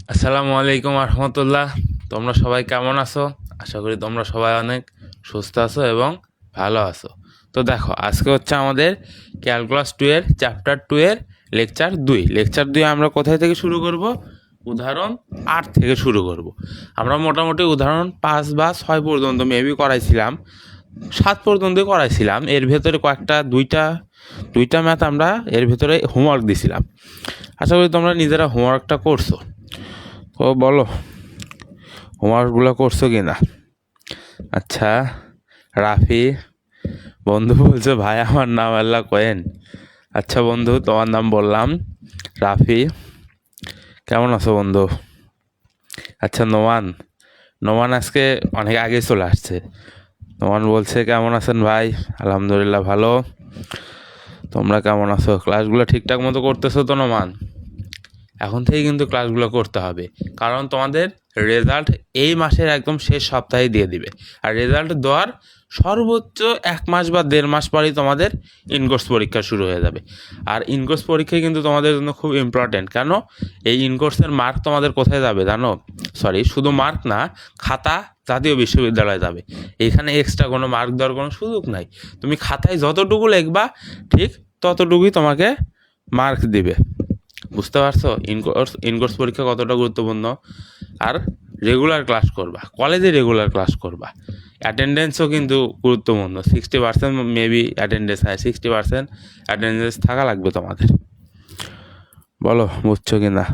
আসসালামু আলাইকুম রহমতুল্লাহ। তোমরা সবাই কেমন আছো? আশা করি তোমরা সবাই অনেক সুস্থ আছো এবং ভালো আছো। তো দেখো, আজকে হচ্ছে আমাদের ক্যালকুলাস 2 এর চ্যাপ্টার 2 এর লেকচার 2 আমরা কোথায় থেকে শুরু করব? উদাহরণ 8 থেকে শুরু করব। আমরা মোটামুটি উদাহরণ 5 বা 6 পর্যন্ত মেবি করাইছিলাম, 7 পর্যন্ত করাইছিলাম। এর ভেতরে কয়েকটা দুইটা ম্যাথ আমরা এর ভেতরে হোমওয়ার্ক দিছিলাম। আশা করি তোমরা নিজেরা হোমওয়ার্কটা করছো। তো বলো, হোমওয়ার্কগুলো করছো কি না? আচ্ছা, রাফি বন্ধু বলছে ভাই আমার নাম আল্লাহ কোয়েন। আচ্ছা বন্ধু, তোমার নাম বললাম রাফি। কেমন আছো বন্ধু? আচ্ছা, নোমান নোমান আজকে অনেক আগে চলে আসছে। নোমান বলছে কেমন আছেন ভাই? আলহামদুলিল্লাহ ভালো। তোমরা কেমন আছো? ক্লাসগুলো ঠিকঠাক মতো করতেছো তো নোমান? এখন থেকে কিন্তু ক্লাসগুলো করতে হবে, কারণ তোমাদের রেজাল্ট এই মাসের একদম শেষ সপ্তাহে দিয়ে দিবে। আর রেজাল্ট দেওয়ার সর্বোচ্চ 1 মাস বা 1.5 মাস পরেই তোমাদের ইনকোর্স পরীক্ষা শুরু হয়ে যাবে। আর ইনকোর্স পরীক্ষা কিন্তু তোমাদের জন্য খুব ইম্পর্টেন্ট। কেন? এই ইনকোর্সের মার্ক তোমাদের কোথায় যাবে জানো? সরি, শুধু মার্ক না, খাতা জাতীয় বিশ্ববিদ্যালয়ে যাবে। এখানে এক্সট্রা কোনো মার্ক দেওয়ার কোনো সুযোগ নাই। তুমি খাতায় যতটুকু লিখবা ঠিক ততটুকুই তোমাকে মার্ক দিবে। বুঝতে পারছো ইনকোর্স পরীক্ষা কতটা গুরুত্বপূর্ণ? আর রেগুলার ক্লাস করবা, কলেজে রেগুলার ক্লাস করবা। অ্যাটেন্ডেন্সও কিন্তু গুরুত্বপূর্ণ। 60% মেবি অ্যাটেন্ডেন্স, হ্যাঁ 60% অ্যাটেন্ডেন্স থাকা লাগবে তোমাদের। বলো বুঝছো কি না?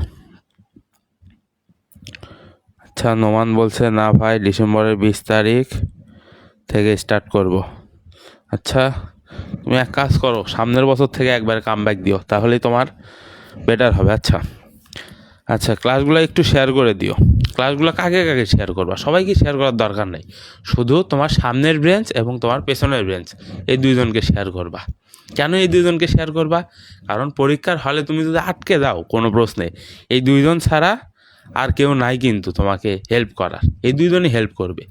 আচ্ছা, নোমান বলছে না ভাই, ডিসেম্বরের 20 তারিখ থেকে স্টার্ট করব। আচ্ছা, তুমি এক কাজ করো, সামনের বছর থেকে একবার কামব্যাক দিও, তাহলেই তোমার বেটার হবে। আচ্ছা আচ্ছা, ক্লাসগুলো একটু শেয়ার করে দিও। ক্লাসগুলো কাকে কাকে শেয়ার করবা? সবাইকে শেয়ার করার দরকার নেই, শুধু তোমার সামনের ব্রেঞ্চ এবং তোমার পেছনের ব্রেঞ্চ, এই দুইজনকে শেয়ার করবা। কেন এই দুইজনকে শেয়ার করবা? কারণ পরীক্ষার হলে তুমি যদি আটকে যাও কোনো প্রশ্নে, এই দুইজন ছাড়া আর কেউ নাই কিন্তু তোমাকে হেল্প করার। এই দুইজনই হেল্প করবে।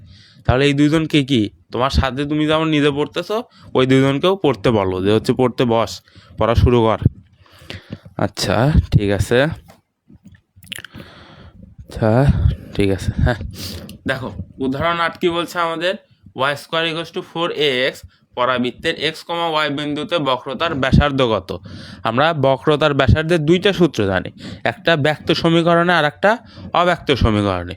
তাহলে এই দুইজনকে কি, তোমার সাথে তুমি যেমন নিজে পড়তেছো, ওই দুইজনকেও পড়তে বলো, যে হচ্ছে পড়তে বস, পড়া শুরু কর। আচ্ছা ঠিক আছে। আচ্ছা ঠিক আছে, হ্যাঁ। দেখো, উদাহরণ 8 কি বলছে আমাদের? y² = 4ax, পরাবৃত্তের x, y বিন্দুতে বক্রতার ব্যাসার্ধ কত? আমরা বক্রতার ব্যাসার্ধের দুইটা সূত্র জানি, একটা ব্যক্ত সমীকরণে আর একটা অব্যক্ত সমীকরণে।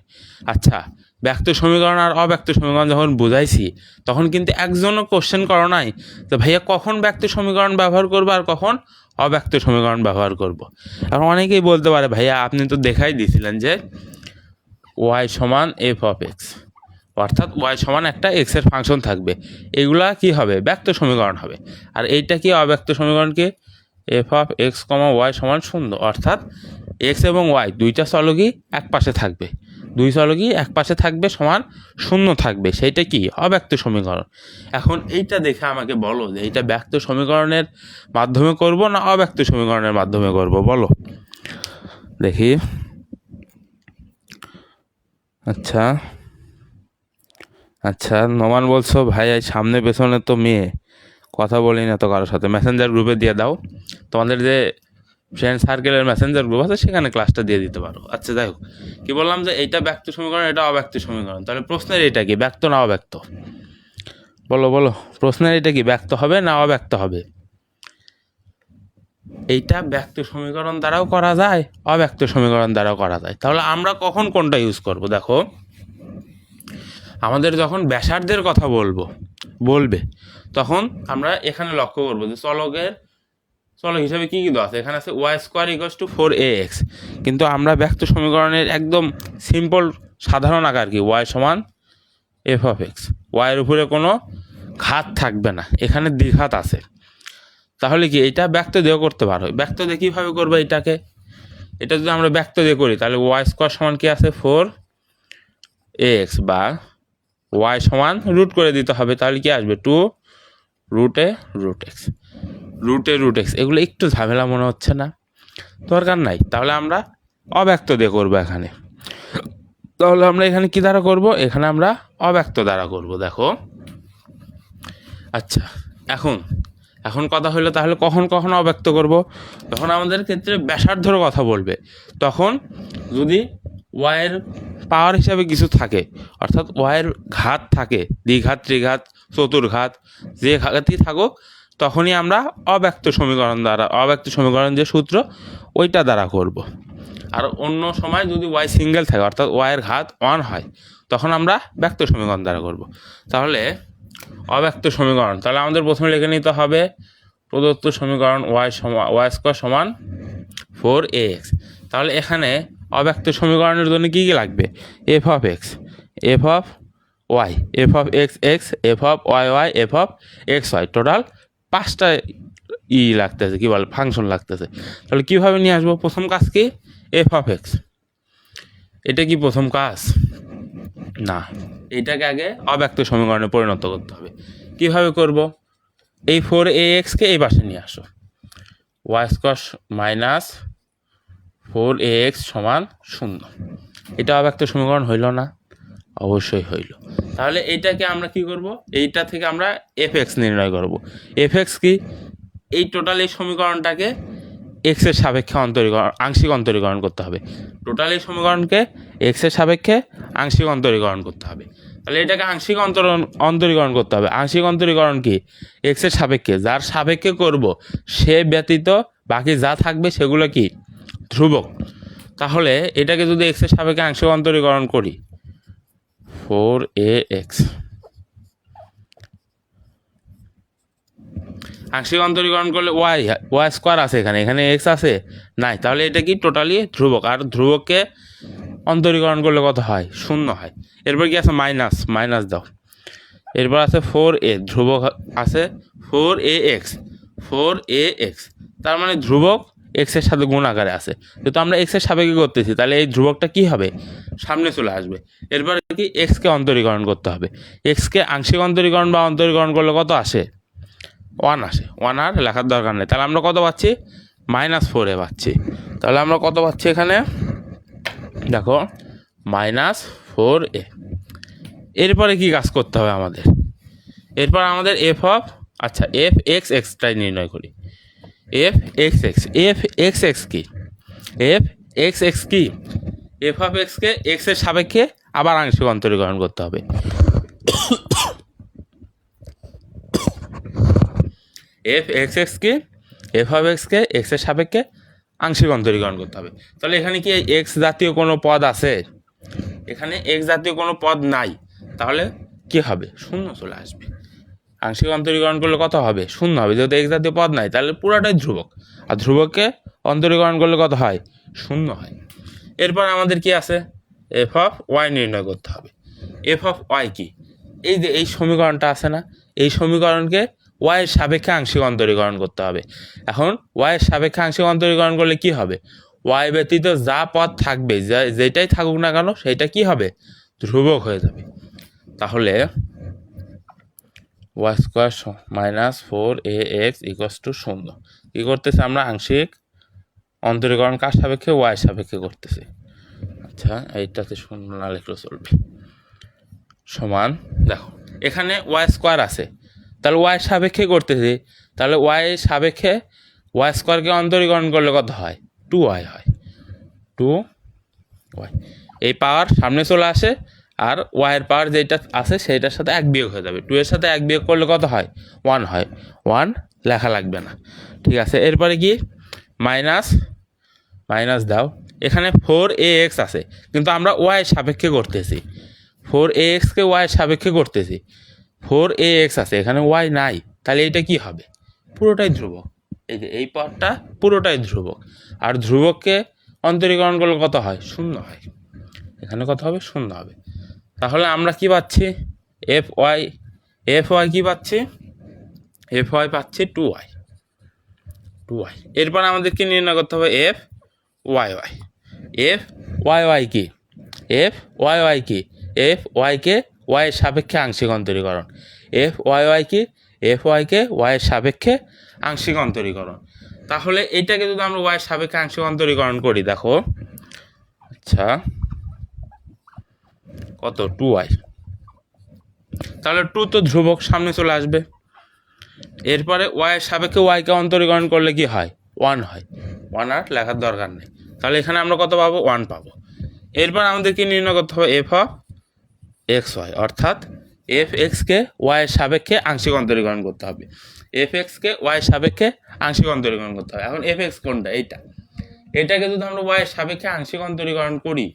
আচ্ছা, ব্যক্ত সমীকরণ আর অব্যক্ত সমীকরণ যখন বুঝাইছি, তখন কিন্তু একজনও কোশ্চেন করো নাই যে ভাইয়া কখন ব্যক্ত সমীকরণ ব্যবহার করবো আর কখন অব্যক্ত সমীকরণ ব্যবহার করব। এখন অনেকেই বলতে পারে ভাইয়া আপনি তো দেখাই দিয়েছিলেন যে y=f(x), অর্থাৎ y= একটা এক্সের ফাংশন থাকবে, এগুলা কি হবে? ব্যক্ত সমীকরণ হবে। আর এইটা কি অব্যক্ত সমীকরণকে f(x, y) = 0, অর্থাৎ x এবং y দুইটা চলকই এক পাশে থাকবে, দুই চলকই এক পাশে থাকবে, সমান 0 থাকবে, সেইটা কি? অব্যক্ত সমীকরণ। এখন এইটা দেখে আমাকে বলো যে এইটা ব্যক্ত সমীকরণের মাধ্যমে করব না অব্যক্ত সমীকরণের মাধ্যমে করব? বলো দেখি। আচ্ছা আচ্ছা, নোমান বলছো ভাই সামনে পেছনে তো মেয়ে, কথা বলি না তো কারোর সাথে, মেসেঞ্জার গ্রুপে দিয়ে দাও। তোমাদের যে ফ্রেন্ড সার্কেলের মেসেঞ্জার গ্রুপ আছে সেখানে ক্লাসটা দিয়ে দিতে পারো। আচ্ছা যাই হোক, কি বললাম যে এইটা ব্যক্ত সমীকরণ, এটা অব্যক্ত সমীকরণ। তাহলে প্রশ্নের এটা কি, ব্যক্ত না অব্যক্ত? বলো বলো, প্রশ্নের এটা কি ব্যক্ত হবে না অব্যক্ত হবে? এইটা ব্যক্ত সমীকরণ দ্বারাও করা যায়, অব্যক্ত সমীকরণ দ্বারাও করা যায়। তাহলে আমরা কখন কোনটা ইউজ করব? দেখো, আমাদের যখন ব্যাসার্ধের কথা বলবে তখন আমরা এখানে লক্ষ্য করবো যে চলক হিসাবে কী কী দেওয়া আছে। এখানে আছে y²= 4ax, কিন্তু আমরা ব্যক্ত সমীকরণের একদম সিম্পল সাধারণ আকার কি, y=f(x), এর উপরে কোনো ঘাত থাকবে না, এখানে দ্বিঘাত আছে। তাহলে কি এটা ব্যক্ত দিয়েও করতে পারো? ব্যক্ত দিয়ে কীভাবে করবো এটাকে? এটা যদি আমরা ব্যক্ত দিয়ে করি তাহলে y² কি আছে 4ax, বা y= রুট করে দিতে হবে, তাহলে কি আসবে 2√a√x। √a√x, এগুলো একটু ঝামেলা মনে হচ্ছে না? দরকার নাই। তাহলে আমরা অব্যক্ত দিয়ে করবো এখানে। তাহলে আমরা এখানে কি দ্বারা করব? এখানে আমরা অব্যক্ত দ্বারা করব। দেখো, আচ্ছা এখন কথা হলো তাহলে কখন কখন অব্যক্ত করব? যখন আমাদের ক্ষেত্রে ব্যাসার্ধর কথা বলবে, তখন যদি ওয়াইয়ের পাওয়ার হিসাবে কিছু থাকে, অর্থাৎ ওয়াইয়ের ঘাত থাকে, দ্বিঘাত, ত্রিঘাত, চতুর্ঘাত, যে ঘাতই থাকুক তখনই আমরা অব্যক্ত সমীকরণ যে সূত্র ওইটা দ্বারা করব। আর অন্য সময় যদি ওয়াই সিঙ্গেল থাকে, অর্থাৎ ওয়াইয়ের ঘাত 1 হয়, তখন আমরা ব্যক্ত সমীকরণ দ্বারা করব। তাহলে অব্যক্ত সমীকরণ, তাহলে আমাদের প্রথমে লিখে নিতে হবে প্রদত্ত সমীকরণ ওয়াই স্কোয়ার সমান 4ax। তাহলে এখানে অব্যক্ত সমীকরণের জন্য কী কী লাগবে? F of x, f of y, f of x x, f of y Y, f of x y, total 5টা লাগতেছে, কী বলে, ফাংশন লাগতেছে। তাহলে কীভাবে নিয়ে আসবো? প্রথম কাজ কি? F of x. এটা কি প্রথম কাজ? না, এইটাকে আগে অব্যক্ত সমীকরণে পরিণত করতে হবে। কীভাবে করব? এই 4ax-কে এই পাশে নিয়ে আসো, ওয়াই স্কোয়ার মাইনাস 4ax সমান 0। এটা অব্যক্ত সমীকরণ হইল না? অবশ্যই হইল। তাহলে এইটাকে আমরা কি করব? এইটা থেকে আমরা fx নির্ণয় করব। fx কি? এই টোটাল এই সমীকরণটাকে এক্সের সাপেক্ষে আংশিক অন্তরীকরণ করতে হবে। টোটাল এই সমীকরণকে এক্সের সাপেক্ষে আংশিক অন্তরীকরণ করতে হবে। তাহলে এটাকে আংশিক অন্তরীকরণ করতে হবে। আংশিক অন্তরীকরণ কি? এক্সের সাপেক্ষে, যার সাপেক্ষে করব সে ব্যতীত বাকি যা থাকবে সেগুলো কি? ধ্রুবক। তাহলে এটাকে যদি এক্সের সাপেক্ষে আংশিক অন্তরীকরণ করি, 4ax আংশিক অন্তরীকরণ করলে ওয়াই স্কোয়ার আছে, এখানে এক্স আছে নাই, তাহলে এটা কি? টোটালি ধ্রুবক। আর ধ্রুবককে অন্তরীকরণ করলে কত হয়? 0 হয়। এরপর কি আছে? মাইনাস দাও। এরপর আছে 4a, ধ্রুবক আছে 4ax, তার মানে ধ্রুবক এক্সের সাথে গুণ আকারে আছে, যেহেতু আমরা এক্সের সাপেক্ষে করতেছি তাহলে এই ধ্রুবকটা কি হবে? সামনে চলে আসবে। এরপর কি? এক্সকে অন্তরীকরণ করতে হবে। এক্সকে আংশিক অন্তরীকরণ বা অন্তরীকরণ করলে কত আসে? 1 আসে। 1 আর লেখার দরকার নেই। তাহলে আমরা কত পাচ্ছি? -4a পাচ্ছি। তাহলে আমরা কত পাচ্ছি এখানে? দেখো, -4a। এরপরে কি কাজ করতে হবে আমাদের? এরপর আমাদের এফ এক্স এক্সটাই নির্ণয় করি। এফ এক্স এক্স কি? এফ এক্স কি? এফ অফ এক্সকে এক্সের সাপেক্ষে আবার আংশিক অন্তরীকরণ করতে হবে। এফ এক্স কি? এফ অফ এক্সকে এক্সের সাপেক্ষে আংশিক অন্তরীকরণ করতে হবে। তাহলে এখানে কি এক্স জাতীয় কোনো পদ আছে? এখানে এক্স জাতীয় কোনো পদ নাই। তাহলে কি হবে? 0 চলে আসবে। আংশিক অন্তরীকরণ করলে কত হবে? 0 হবে, যেহেতু এক্স জাতীয় পদ নাই। তাহলে পুরাটাই ধ্রুবক, আর ধ্রুবককে অন্তরীকরণ করলে কত হয়? 0 হয়। এরপর আমাদের কি আছে? এফ অফ ওয়াই নির্ণয় করতে হবে। এফ অফ ওয়াই কি? এই যে এই সমীকরণটা আছে না, এই সমীকরণকে ওয়াইয়ের সাপেক্ষে আংশিক অন্তরীকরণ করতে হবে। এখন ওয়াইয়ের সাপেক্ষে আংশিক অন্তরীকরণ করলে কি হবে? ওয়াই ব্যতীত যা পদ থাকবে, যেটাই থাকুক না কেন, সেটা কি হবে? ধ্রুবক হয়ে যাবে। তাহলে ওয়াই স্কোয়ার -4ax = 0। কী করতেছে আমরা? আংশিক অন্তরীকরণ কার সাপেক্ষে? ওয়াই সাপেক্ষে করতেছি। আচ্ছা, এইটাতে 0 না লিখলেও চলবে। সমান, দেখো এখানে ওয়াই স্কোয়ার আছে, তাহলে ওয়াই সাপেক্ষে করতেছি, তাহলে ওয়াই সাপেক্ষে ওয়াই স্কোয়ারকে অন্তরীকরণ করলে কত হয়? 2y হয়। 2y, এই পাওয়ার সামনে চলে আসে, আর ওয়াইয়ের পাওয়ার যেটা আছে সেইটার সাথে 1 বিয়োগ হয়ে যাবে। 2 এর সাথে 1 বিয়োগ করলে কত হয়? 1 হয়। 1 লেখা লাগবে না, ঠিক আছে। এরপরে কি? মাইনাস দাও। এখানে 4ax আছে, কিন্তু আমরা ওয়াই সাপেক্ষে করতেছি। 4ax-কে ওয়াই সাপেক্ষে করতেছি। 4ax আছে, এখানে ওয়াই নাই, তাহলে এটা কি হবে? পুরোটাই ধ্রুবক। এই যে এই পদটা পুরোটাই ধ্রুবক, আর ধ্রুবককে অন্তরীকরণ করলে কত হয়? 0 হয়। এখানে কত হবে? 0 হবে। তাহলে আমরা কি পাচ্ছি? এফ ওয়াই কি পাচ্ছি? এফ ওয়াই পাচ্ছি 2y। এরপর আমাদের কি নির্ণয় করতে হবে? এফ ওয়াই কি? এফ ওয়াইকে ওয়াইয়ের সাপেক্ষে আংশিক অন্তরীকরণ। এফ ওয়াই কি? এফ ওয়াইকে ওয়াইয়ের সাপেক্ষে আংশিক অন্তরীকরণ। তাহলে এইটাকে যদি আমরা ওয়াইয়ের সাপেক্ষে আংশিক অন্তরীকরণ করি, দেখো, আচ্ছা কত? 2y। তাহলে 2 তো ধ্রুবক, সামনে চলে আসবে। এরপরে ওয়াইয়ের সাপেক্ষে ওয়াইকে অন্তরীকরণ করলে কি হয়? 1 হয়। 1 আর লেখার দরকার নেই। তাহলে এখানে আমরা কত পাবো? 1 পাবো। এরপর আমাদেরকে নির্ণয় করতে হবে এফ অফ এক্স ওয়াই, অর্থাৎ এফ এক্সকে ওয়াইয়ের সাপেক্ষে আংশিক অন্তরীকরণ করতে হবে। এফ এক্সকে ওয়াইয়ের সাপেক্ষে আংশিক অন্তরীকরণ করতে হবে। এখন এফ এক্স কোনটা? এটাকে যদি আমরা ওয়াইয়ের সাপেক্ষে আংশিক অন্তরীকরণ করি,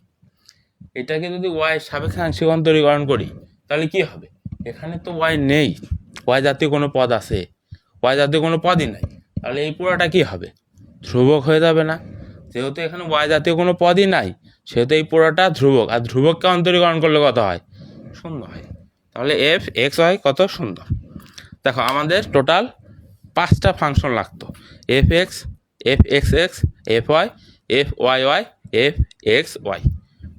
এটাকে যদি ওয়াইয়ের সাপেক্ষে আংশিক অন্তরীকরণ করি, তাহলে কি হবে? এখানে তো ওয়াই নেই, ওয়াই জাতীয় কোনো পদ আছে? ওয়াই জাতীয় কোনো পদই নাই। তাহলে এই পুরোটা কি হবে? ধ্রুবক হয়ে যাবে না? যেহেতু এখানে ওয়াই জাতীয় কোনো পদই নাই, সেহেতু এই পুরোটা ধ্রুবক। আর ধ্রুবককে অন্তরীকরণ করলে কত হয়? শূন্য হয়। তাহলে এফ এক্স ওয়াই কত? শূন্য। দেখো আমাদের টোটাল 5টা ফাংশন লাগতো, f x, f x x, F Y, f Y Y, F x y.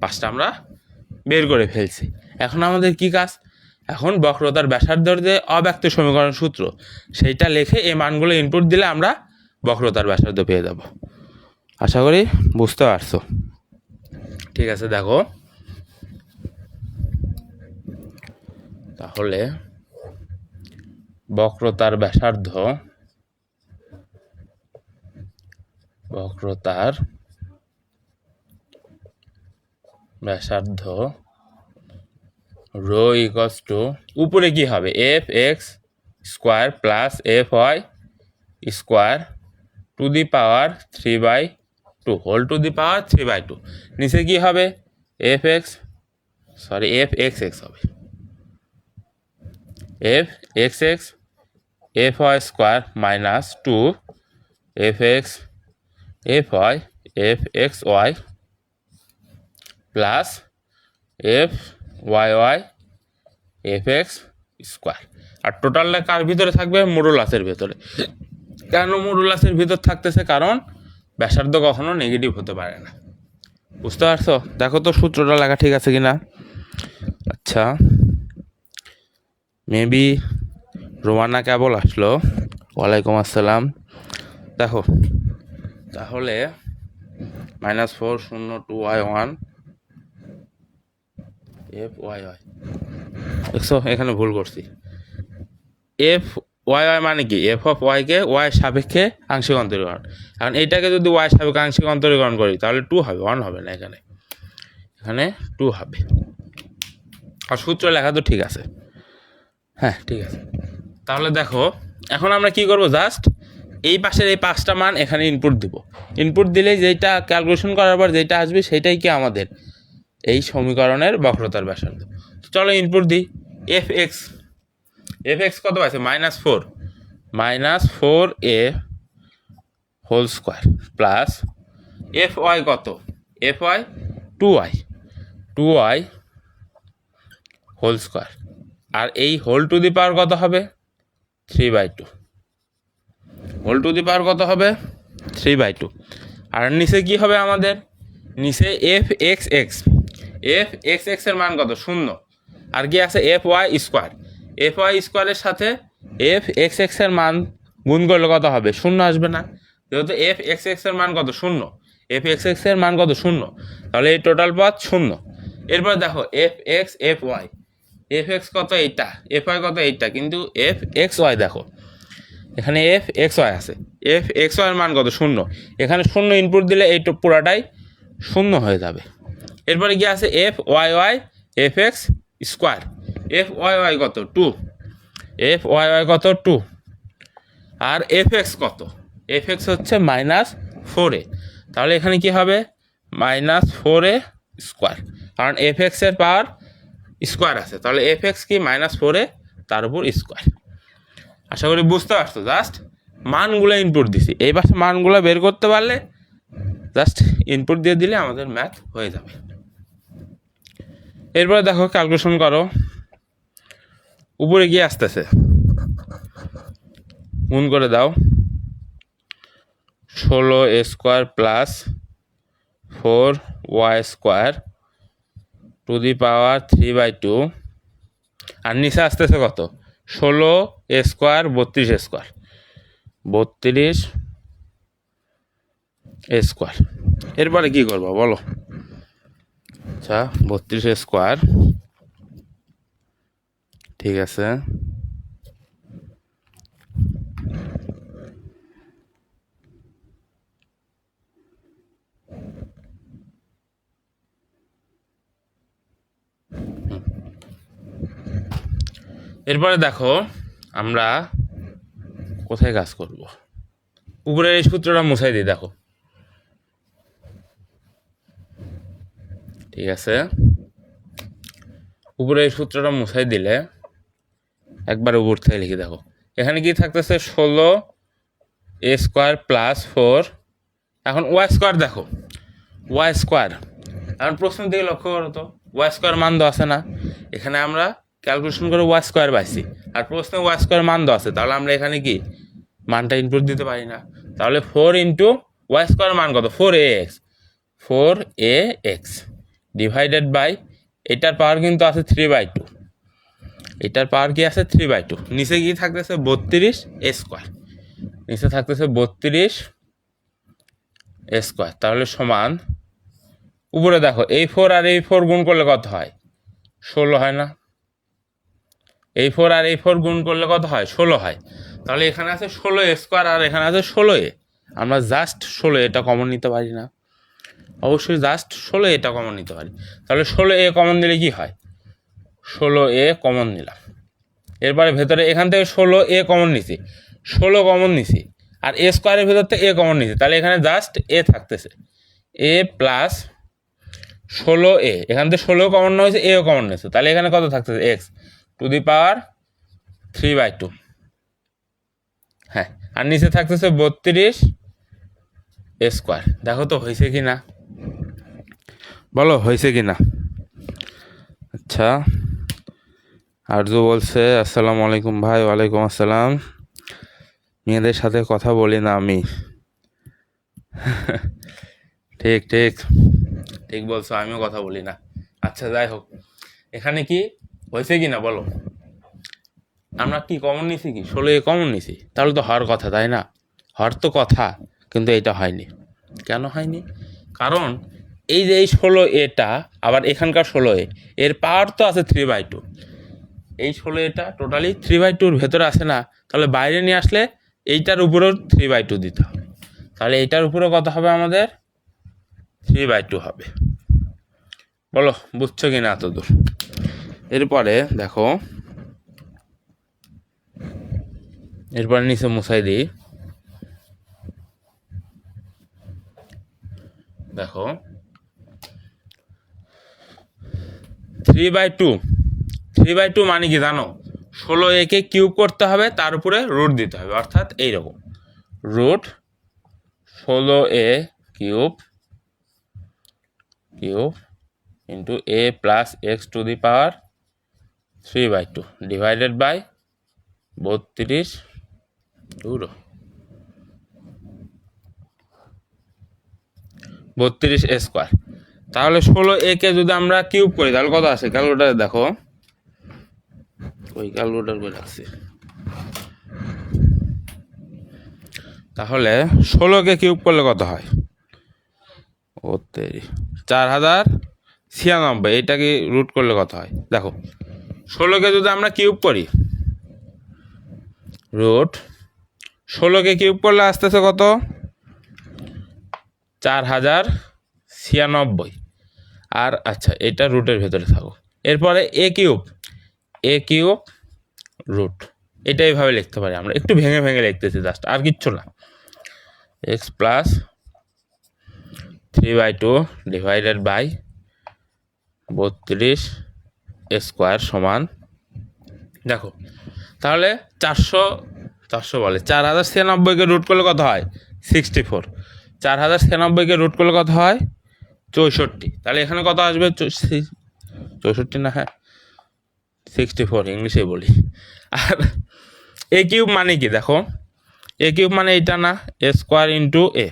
5টা আমরা বের করে ফেলছি। এখন আমাদের কি কাজ? এখন বক্রতার ব্যাসার্ধের যে অব্যক্ত সমীকরণ সূত্র, সেইটা লিখে এই মানগুলো ইনপুট দিলে আমরা বক্রতার ব্যাসার্ধ পেয়ে যাব। আশা করি বুঝতে পারছো। ঠিক আছে, দেখো তাহলে বক্রতার ব্যাসার্ধ রো ইকুয়ালস টু, উপরে কি হবে? F x square plus F Y square to the power 3/2 whole to the power 3/2। নিচে কি হবে? এফ এক্স হবে, F x x F Y square minus 2 F x F Y F x Y plus F Y Y F x square. আর টোটালটা কার ভিতরে থাকবে? মডুলাসের ভেতরে। কেন মডুলাসের ভিতর থাকতেছে? কারণ ব্যাসার্ধ কখনো নেগেটিভ হতে পারে না। বুঝতে পারছো? দেখো তো সূত্রটা লেখা ঠিক আছে কিনা। আচ্ছা, মেবি রোমানা কেবল আসলো। ওয়ালাইকুম আসসালাম। দেখো তাহলে -4 0 2 y1 এফ ওয়াই ওয়াই, দেখছো এখানে ভুল করছি। এফ ওয়াই ওয়াই মানে কি? এফ অফ ওয়াইকে ওয়াই সাপেক্ষে আংশিক অন্তরীকরণ। এখন এইটাকে যদি ওয়াই সাপেক্ষে আংশিক অন্তরীকরণ করি তাহলে 2 হবে, 1 হবে না। এখানে 2 হবে। আর সূত্র লেখা তো ঠিক আছে। হ্যাঁ ঠিক আছে। তাহলে দেখো এখন আমরা কি করব? জাস্ট এই পাশের এই 5টা মান এখানে ইনপুট দিব। ইনপুট দিলেই যেটা ক্যালকুলেশন করার পর যেটা আসবে সেটাই কি আমাদের এই সমীকরণের বক্রতার ব্যাসার্ধ। চলো ইনপুট দিই। এফ এক্স কত আছে? -4 A whole square plus F Y কত? F Y 2y whole square. আর এই হোল টু দি পাওয়ার কত হবে? 3/2। হোল টু দি পাওয়ার কত হবে? 3/2। আর নিচে কি হবে আমাদের? নিচে এফ এক্স এক্স এর মান কত? 0। আর কি আছে? এফ ওয়াই স্কোয়ারের সাথে এফ এক্স এর মান গুণ করলে কত হবে? 0 আসবে না? যেহেতু এফ এক্স এর মান কত? 0। এফ এক্স এর মান কত? 0। তাহলে এই টোটাল পদ 0। এরপর দেখো f x F Y, F x কত? এইটা। এফ ওয়াই কত? এইটা। কিন্তু এফ এক্স ওয়াই দেখো এখানে এফ এক্স ওয়াই আছে, এফ এক্স ওয়াইয়ের মান কত? 0। এখানে 0 ইনপুট দিলে এই পুরাটাই 0 হয়ে যাবে। এরপরে কি আছে? F Y Y F x square. F Y y কত? 2। এফ ওয়াই ওয়াই কত? 2। আর এফ এক্স কত? এফ এক্স হচ্ছে -4a। তাহলে এখানে কি হবে? -4a স্কোয়ার, কারণ এফ এক্সের পাওয়ার স্কোয়ার আছে। তাহলে এফ এক্স কি? -4a তার উপর স্কোয়ার। আশা করি বুঝতে পারছো। জাস্ট মানগুলো ইনপুট দিছি, এই পাশে মানগুলো বের করতে পারলে জাস্ট ইনপুট দিয়ে দিলে আমাদের ম্যাথ হয়ে যাবে। এরপরে দেখো ক্যালকুলেশন করো। উপরে গিয়ে আসতেছে, গুণ করে দাও। 16a square plus 4y square to the power 3/2। আর নিচে আসতেছে কত? 16a square 32a square. এরপরে কি করবো বলো? আচ্ছা 32a স্কোয়ার, ঠিক আছে। এরপরে দেখো আমরা কোথায় কাজ করব, উপরের এই সূত্রটা মুছাই দিই। দেখো ঠিক আছে, উপরে এই সূত্রটা মুছাই দিলে একবার উপর থেকে লিখে দেখো, এখানে কি থাকতেছে 16a² + 4। এখন y² দেখো, y²। এখন প্রশ্ন দিকে লক্ষ্য করো তো, y² মান দেওয়া আছে না, এখানে আমরা ক্যালকুলেশন করে y² পাইছি, আর প্রশ্নে y² মান দেওয়া আছে, তাহলে আমরা এখানে কি মানটা ইনপুট দিতে পারি না। তাহলে 4 × y² মান কত, 4ax ডিভাইডেড বাই, এটার পাওয়ার কিন্তু আছে 3/2, এটার পাওয়ার কি আছে 3/2, নিচে কি থাকতেছে 32a², নিচে থাকতেছে 32a², তাহলে সমান উপরে দেখো এই 4 আর এই 4 গুণ করলে কত হয়, 16 হয় না, এই 4 আর এই 4 গুণ করলে কত হয়, 16 হয়। তাহলে এখানে আছে 16a² আর এখানে আছে 16a, আমরা জাস্ট 16 এটা কমন নিতে পারি না, অবশ্যই জাস্ট 16 এটা কমন নিতে পারি। তাহলে 16a কমন দিলে কি হয়, 16a কমন নিলাম, এরপরে ভেতরে এখান থেকে 16a কমন নিছি, 16 কমন নিছি, আর a² ভেতর থেকে a কমন নিছি, তাহলে এখানে জাস্ট a থাকতেছে, a + 16a, এখান থেকে 16 কমন না হয়েছে, এও কমন নিয়েছে, তাহলে এখানে কত থাকতেছে x⁻³ 3/2, হ্যাঁ, আর নিচে থাকতেছে 32a²। দেখো তো হয়েছে কি না, বলো হয়েছে কি না। আচ্ছা, আরজু বলছে আসসালামু আলাইকুম ভাই। ওয়ালাইকুম আসসালাম। মেয়েদের সাথে কথা বলি না আমি। ঠিক ঠিক ঠিক বলছো, আমিও কথা বলি না। আচ্ছা যাই হোক, এখানে কি হয়েছে কি না বলো, আমরা কি কমন নিছি, কি 16 কমন নিছি, তাহলে তো হওয়ার কথা, তাই না, হওয়ার তো কথা, কিন্তু এটা হয়নি। কেন হয়নি, কারণ এই যে এই 16a আবার এখানকার 16a, এর পাওয়ার তো আছে 3/2, এই 16a টোটালি 3/2 ভেতরে আসে না, তাহলে বাইরে নিয়ে আসলে এইটার উপরেও 3/2 দিতে হবে, তাহলে এইটার উপরে কত হবে আমাদের 3/2 হবে। বলো বুঝছো কি না এতদূর। এরপরে দেখো, এরপরে নিচে মুছাই দিই, দেখো 3/2 মানে কি জানো, 16a কে কিউব করতে হবে, তার উপরে রুট দিতে হবে, অর্থাৎ এইরকম root 16a cube into a + x⁻³ 3/2 divided by 32a²। তাহলে 16a কে যদি আমরা কিউব করি তাহলে কত আসে, ক্যালকুলেটারে দেখো, ওই ক্যালকুলেটার করে রাখছি, তাহলে 16কে কিউব করলে কত হয়, 4096, এইটাকে রুট করলে কত হয় দেখো, 16কে যদি আমরা কিউব করি, রুট 16কে কিউব করলে আসতেছে কত, 4096। আর আচ্ছা, এটা রুটের ভেতরে থাকো, এরপরে a কিউব রুট, এটা এইভাবে লিখতে পারি আমরা, একটু ভেঙে ভেঙে লিখতেছি জাস্ট, আর কিচ্ছু না, x + 3/2 ডিভাইডেড বাই 32a² সমান, দেখো তাহলে 400 বলে 4096কে রুট করলে কত হয় 64, 4096কে রুট করলে কত হয় 64, তাহলে এখানে কত আসবে 64 না, হ্যাঁ 64 ইংলিশে বলি। আর a কিউব মানে কি দেখো, a কিউব মানে এটা না, a² × a,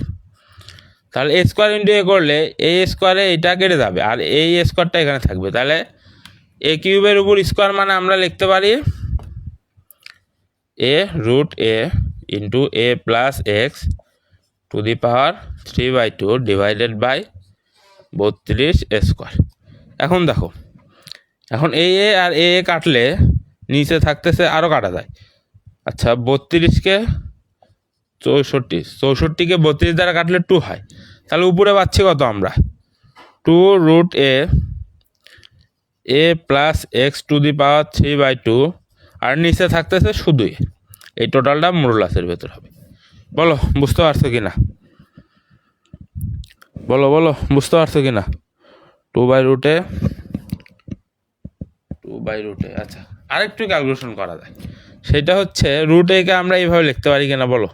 তাহলে a² × a করলে a² এটা কেটে যাবে, আর এই স্কোয়ারটা এখানে থাকবে, তাহলে a কিউবের উপর স্কোয়ার মানে আমরা লিখতে পারি a √a × a + x⁻³ divided by 32a²। এখন দেখো, এখন a আর a কাটলে নিচে থাকতেছে, আরও কাটা যায়, আচ্ছা 32কে 64কে 32 দ্বারা কাটলে 2 হয়, তাহলে উপরে পাচ্ছি কত আমরা 2√a + x⁻³ আর নিচে থাকতেছে শুধু এ। এই টোটালটা মডুলাসের ভেতর হবে। বলো বুঝতে পারছো কি না? বলো বলো বুঝতে পারছো কি না? 2/√A আচ্ছা, আরেকটু ক্যালকুলেশন করা যায়। সেটা হচ্ছে √A-কে আমরা এইভাবে লিখতে পারি কিনা বলো?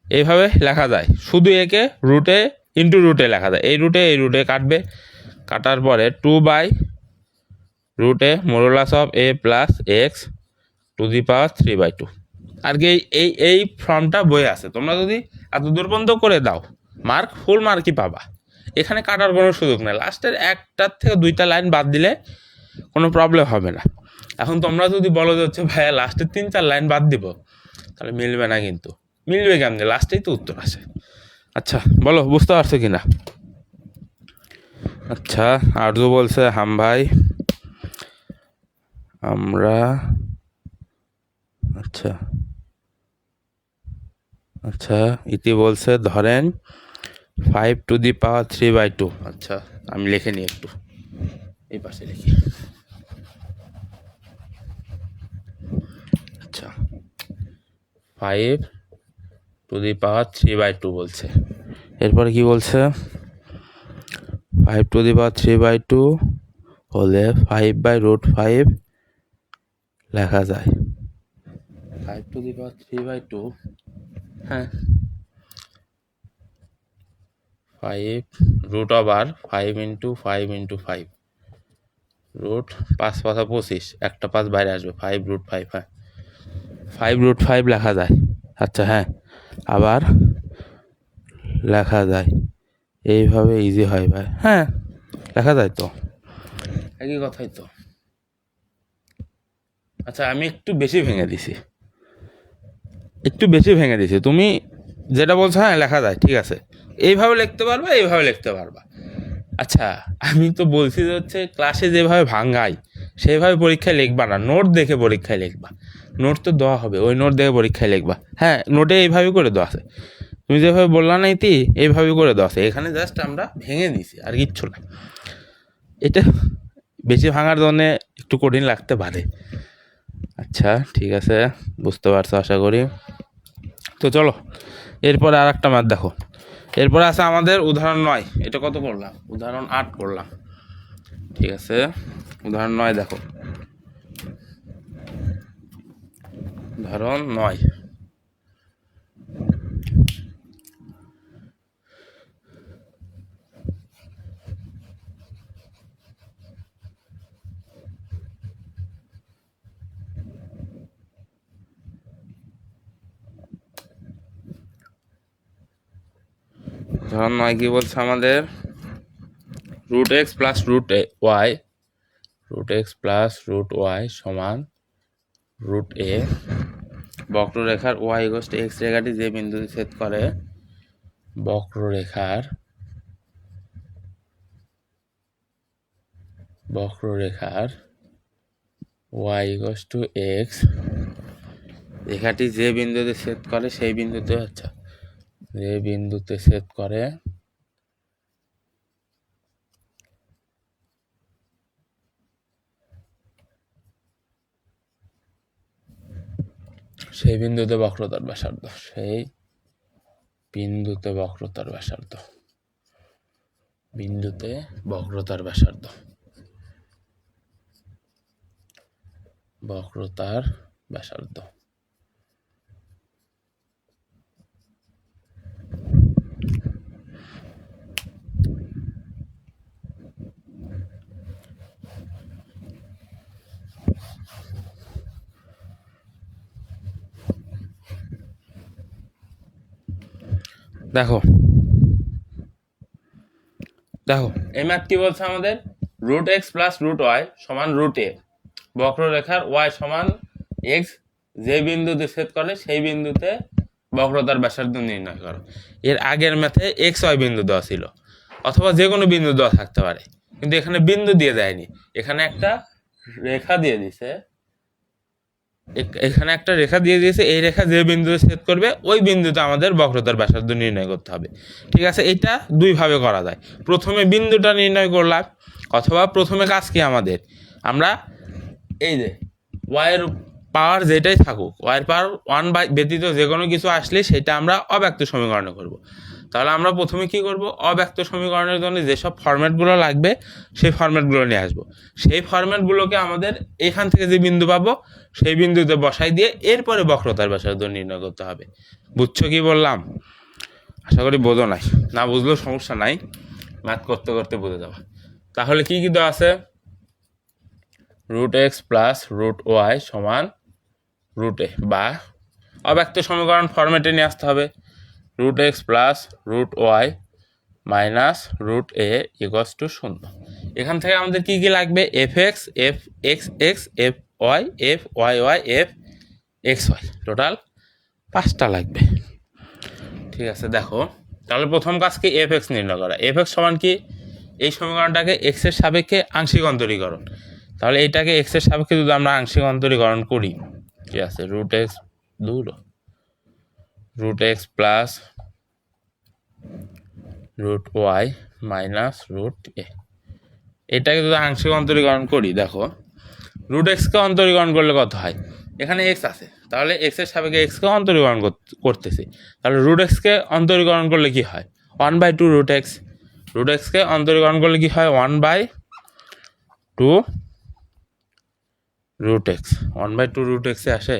এইভাবে লেখা যায়, শুধু একে √A ইন্টু √A লেখা যায়। এই রুটে কাটবে, কাটার পরে 2/√A modulus of A plus X to the power 3/2। আর কি এই ফর্মটা বইয়ে আছে, তোমরা যদি এত দূর পর্যন্ত করে দাও ফুল মার্কই পাবা। এখানে কাটার কোনো সুযোগ নেই, লাস্টের একটার থেকে দুইটা লাইন বাদ দিলে কোনো প্রবলেম হবে না। এখন তোমরা যদি বলো যে হচ্ছে ভাইয়া লাস্টের 3-4 লাইন বাদ দিব, তাহলে মিলবে না। কিন্তু মিলবে কেমনে? লাস্টেই তো উত্তর আসে। আচ্ছা বলো বুঝতে পারছো কি না? আচ্ছা, আরজু বলছে হাম ভাই আমরা, আচ্ছা আচ্ছা, ইতি বলছে ধরেন 5⁵²। আচ্ছা আমি লিখে নিই একটু, এই পাশে লিখি। আচ্ছা 5⁵² বলছে। এরপরে কি বলছে? 5⁵² হলে 5/√5 লেখা যায়। 5⁵², হ্যাঁ, 5√5 ইন্টু 5 রুট 5×5 = 25, একটা 5 বাইরে আসবে, 5√5, হ্যাঁ 5√5 লেখা যায়। আচ্ছা হ্যাঁ, আবার লেখা যায় এইভাবে, ইজি হয় ভাই, হ্যাঁ লেখা যায় তো, একই কথাই তো। আচ্ছা আমি একটু বেশি ভেঙে দিছি, তুমি যেটা বলছো হ্যাঁ লেখা যায়, ঠিক আছে, এইভাবে লিখতে পারবা, এইভাবে লিখতে পারবা। আচ্ছা আমি তো বলছি যে হচ্ছে ক্লাসে যেভাবে ভাঙাই সেইভাবে পরীক্ষায় লিখবা না, নোট দেখে পরীক্ষায় লিখবা। নোট তো দেওয়া হবে, ওই নোট দেখে পরীক্ষায় লিখবা। হ্যাঁ নোটে এইভাবে করে দেওয়া আছে, তুমি যেভাবে বললা না ইতি, এইভাবে করে দেওয়া আছে। এখানে জাস্ট আমরা ভেঙে দিছি, আর কিচ্ছু না। এটা বেশি ভাঙার জন্য একটু কঠিন লাগতে পারে। আচ্ছা ঠিক আছে, বুঝতে পারছো আশা করি। তো চলো এরপরে আর একটা ম্যাথ দেখো। এরপরে আছে আমাদের উদাহরণ 9। এটা কত করলাম? উদাহরণ 8 করলাম, ঠিক আছে। উদাহরণ 9 দেখো, উদাহরণ 9। উদাহরণ 9 কি বলছে আমাদের? √x প্লাস √y সমান √a। বক্ররেখার y = x রেখাটি যে বিন্দুতে ছেদ করে, বক্ররেখার y = x রেখাটি যে বিন্দুতে ছেদ করে সেই বিন্দুতে, আচ্ছা যে বিন্দুতে ছেদ করে সেই বিন্দুতে বক্রতার ব্যাসার্ধ, বক্রতার ব্যাসার্ধ। দেখো এই ম্যাথ কি বলছে আমাদের? √x প্লাস √y সমান √a। বক্ররেখার y সমান x যে বিন্দুতে ছেদ করে সেই বিন্দুতে বক্রতার ব্যাসার্ধ নির্ণয় করো। এর আগের ম্যাথে xy বিন্দু দেওয়া ছিল, অথবা যে কোনো বিন্দু দেওয়া থাকতে পারে, কিন্তু এখানে বিন্দু দিয়ে দেয়নি, এখানে একটা রেখা দিয়ে দিছে। এই রেখা যে বিন্দুতে ছেদ করবে ওই বিন্দুতে আমাদের বক্রতার ব্যাসার্ধ নির্ণয় করতে হবে, ঠিক আছে। এটা দুইভাবে করা যায়, প্রথমে বিন্দুটা নির্ণয় করলাম, অথবা প্রথমে কাজ কি আমাদের, আমরা এই যে y এর পাওয়ার যেটাই থাকুক, ওয়াই পাওয়ার 1 বাই ব্যতীত যে কোনো কিছু আসলে সেটা আমরা অব্যক্ত সমীকরণে করব। তাহলে আমরা প্রথমে কি করব, অব্যক্ত সমীকরণের জন্য যেসব ফরম্যাটগুলো লাগবে সেই ফরম্যাটগুলো নিয়ে আসবো। সেই ফরম্যাটগুলোকে আমাদের এখান থেকে যে বিন্দু পাবো সেই বিন্দুতে বসাই দিয়ে এরপরে বক্রতার ব্যাসার্ধ নির্ণয় করতে হবে। বুঝছো কি বললাম? আশা করি বোঝো নাই, না বুঝলেও সমস্যা নাই, ম্যাথ করতে করতে বুঝে যাবে। তাহলে কি কি দেওয়া আছে, √x প্লাস √y সমান √a, বা অব্যক্ত সমীকরণ ফরম্যাটে নিয়ে আসতে হবে। √x plus √y minus √a equals to 0। এখান থেকে আমাদের কি কি লাগবে, fx, fxx, fy, fyy, fxy, total 5টা লাগবে। ঠিক আছে, দেখো তাহলে প্রথম কাজ কি, fx নির্ণয় করা। fx সমান কি, এই সমীকরণটাকে x এর সাপেক্ষে আংশিক অন্তরীকরণ। তাহলে এইটাকে x এর সাপেক্ষে যদি আমরা আংশিক অন্তরীকরণ করি, ঠিক আছে, √x plus √y minus √a, এটাকে যদি আংশিক অন্তরীকরণ করি, দেখো √x কে অন্তরীকরণ করলে কত হয়, এখানে x আছে, তাহলে x এর সাপেক্ষে x কে অন্তরীকরণ করতেছি। তাহলে √x কে অন্তরীকরণ করলে কি হয়, 1/2 √x। √x কে অন্তরীকরণ করলে কি হয়, 1/2 √x। 1/2 √x এ আসে,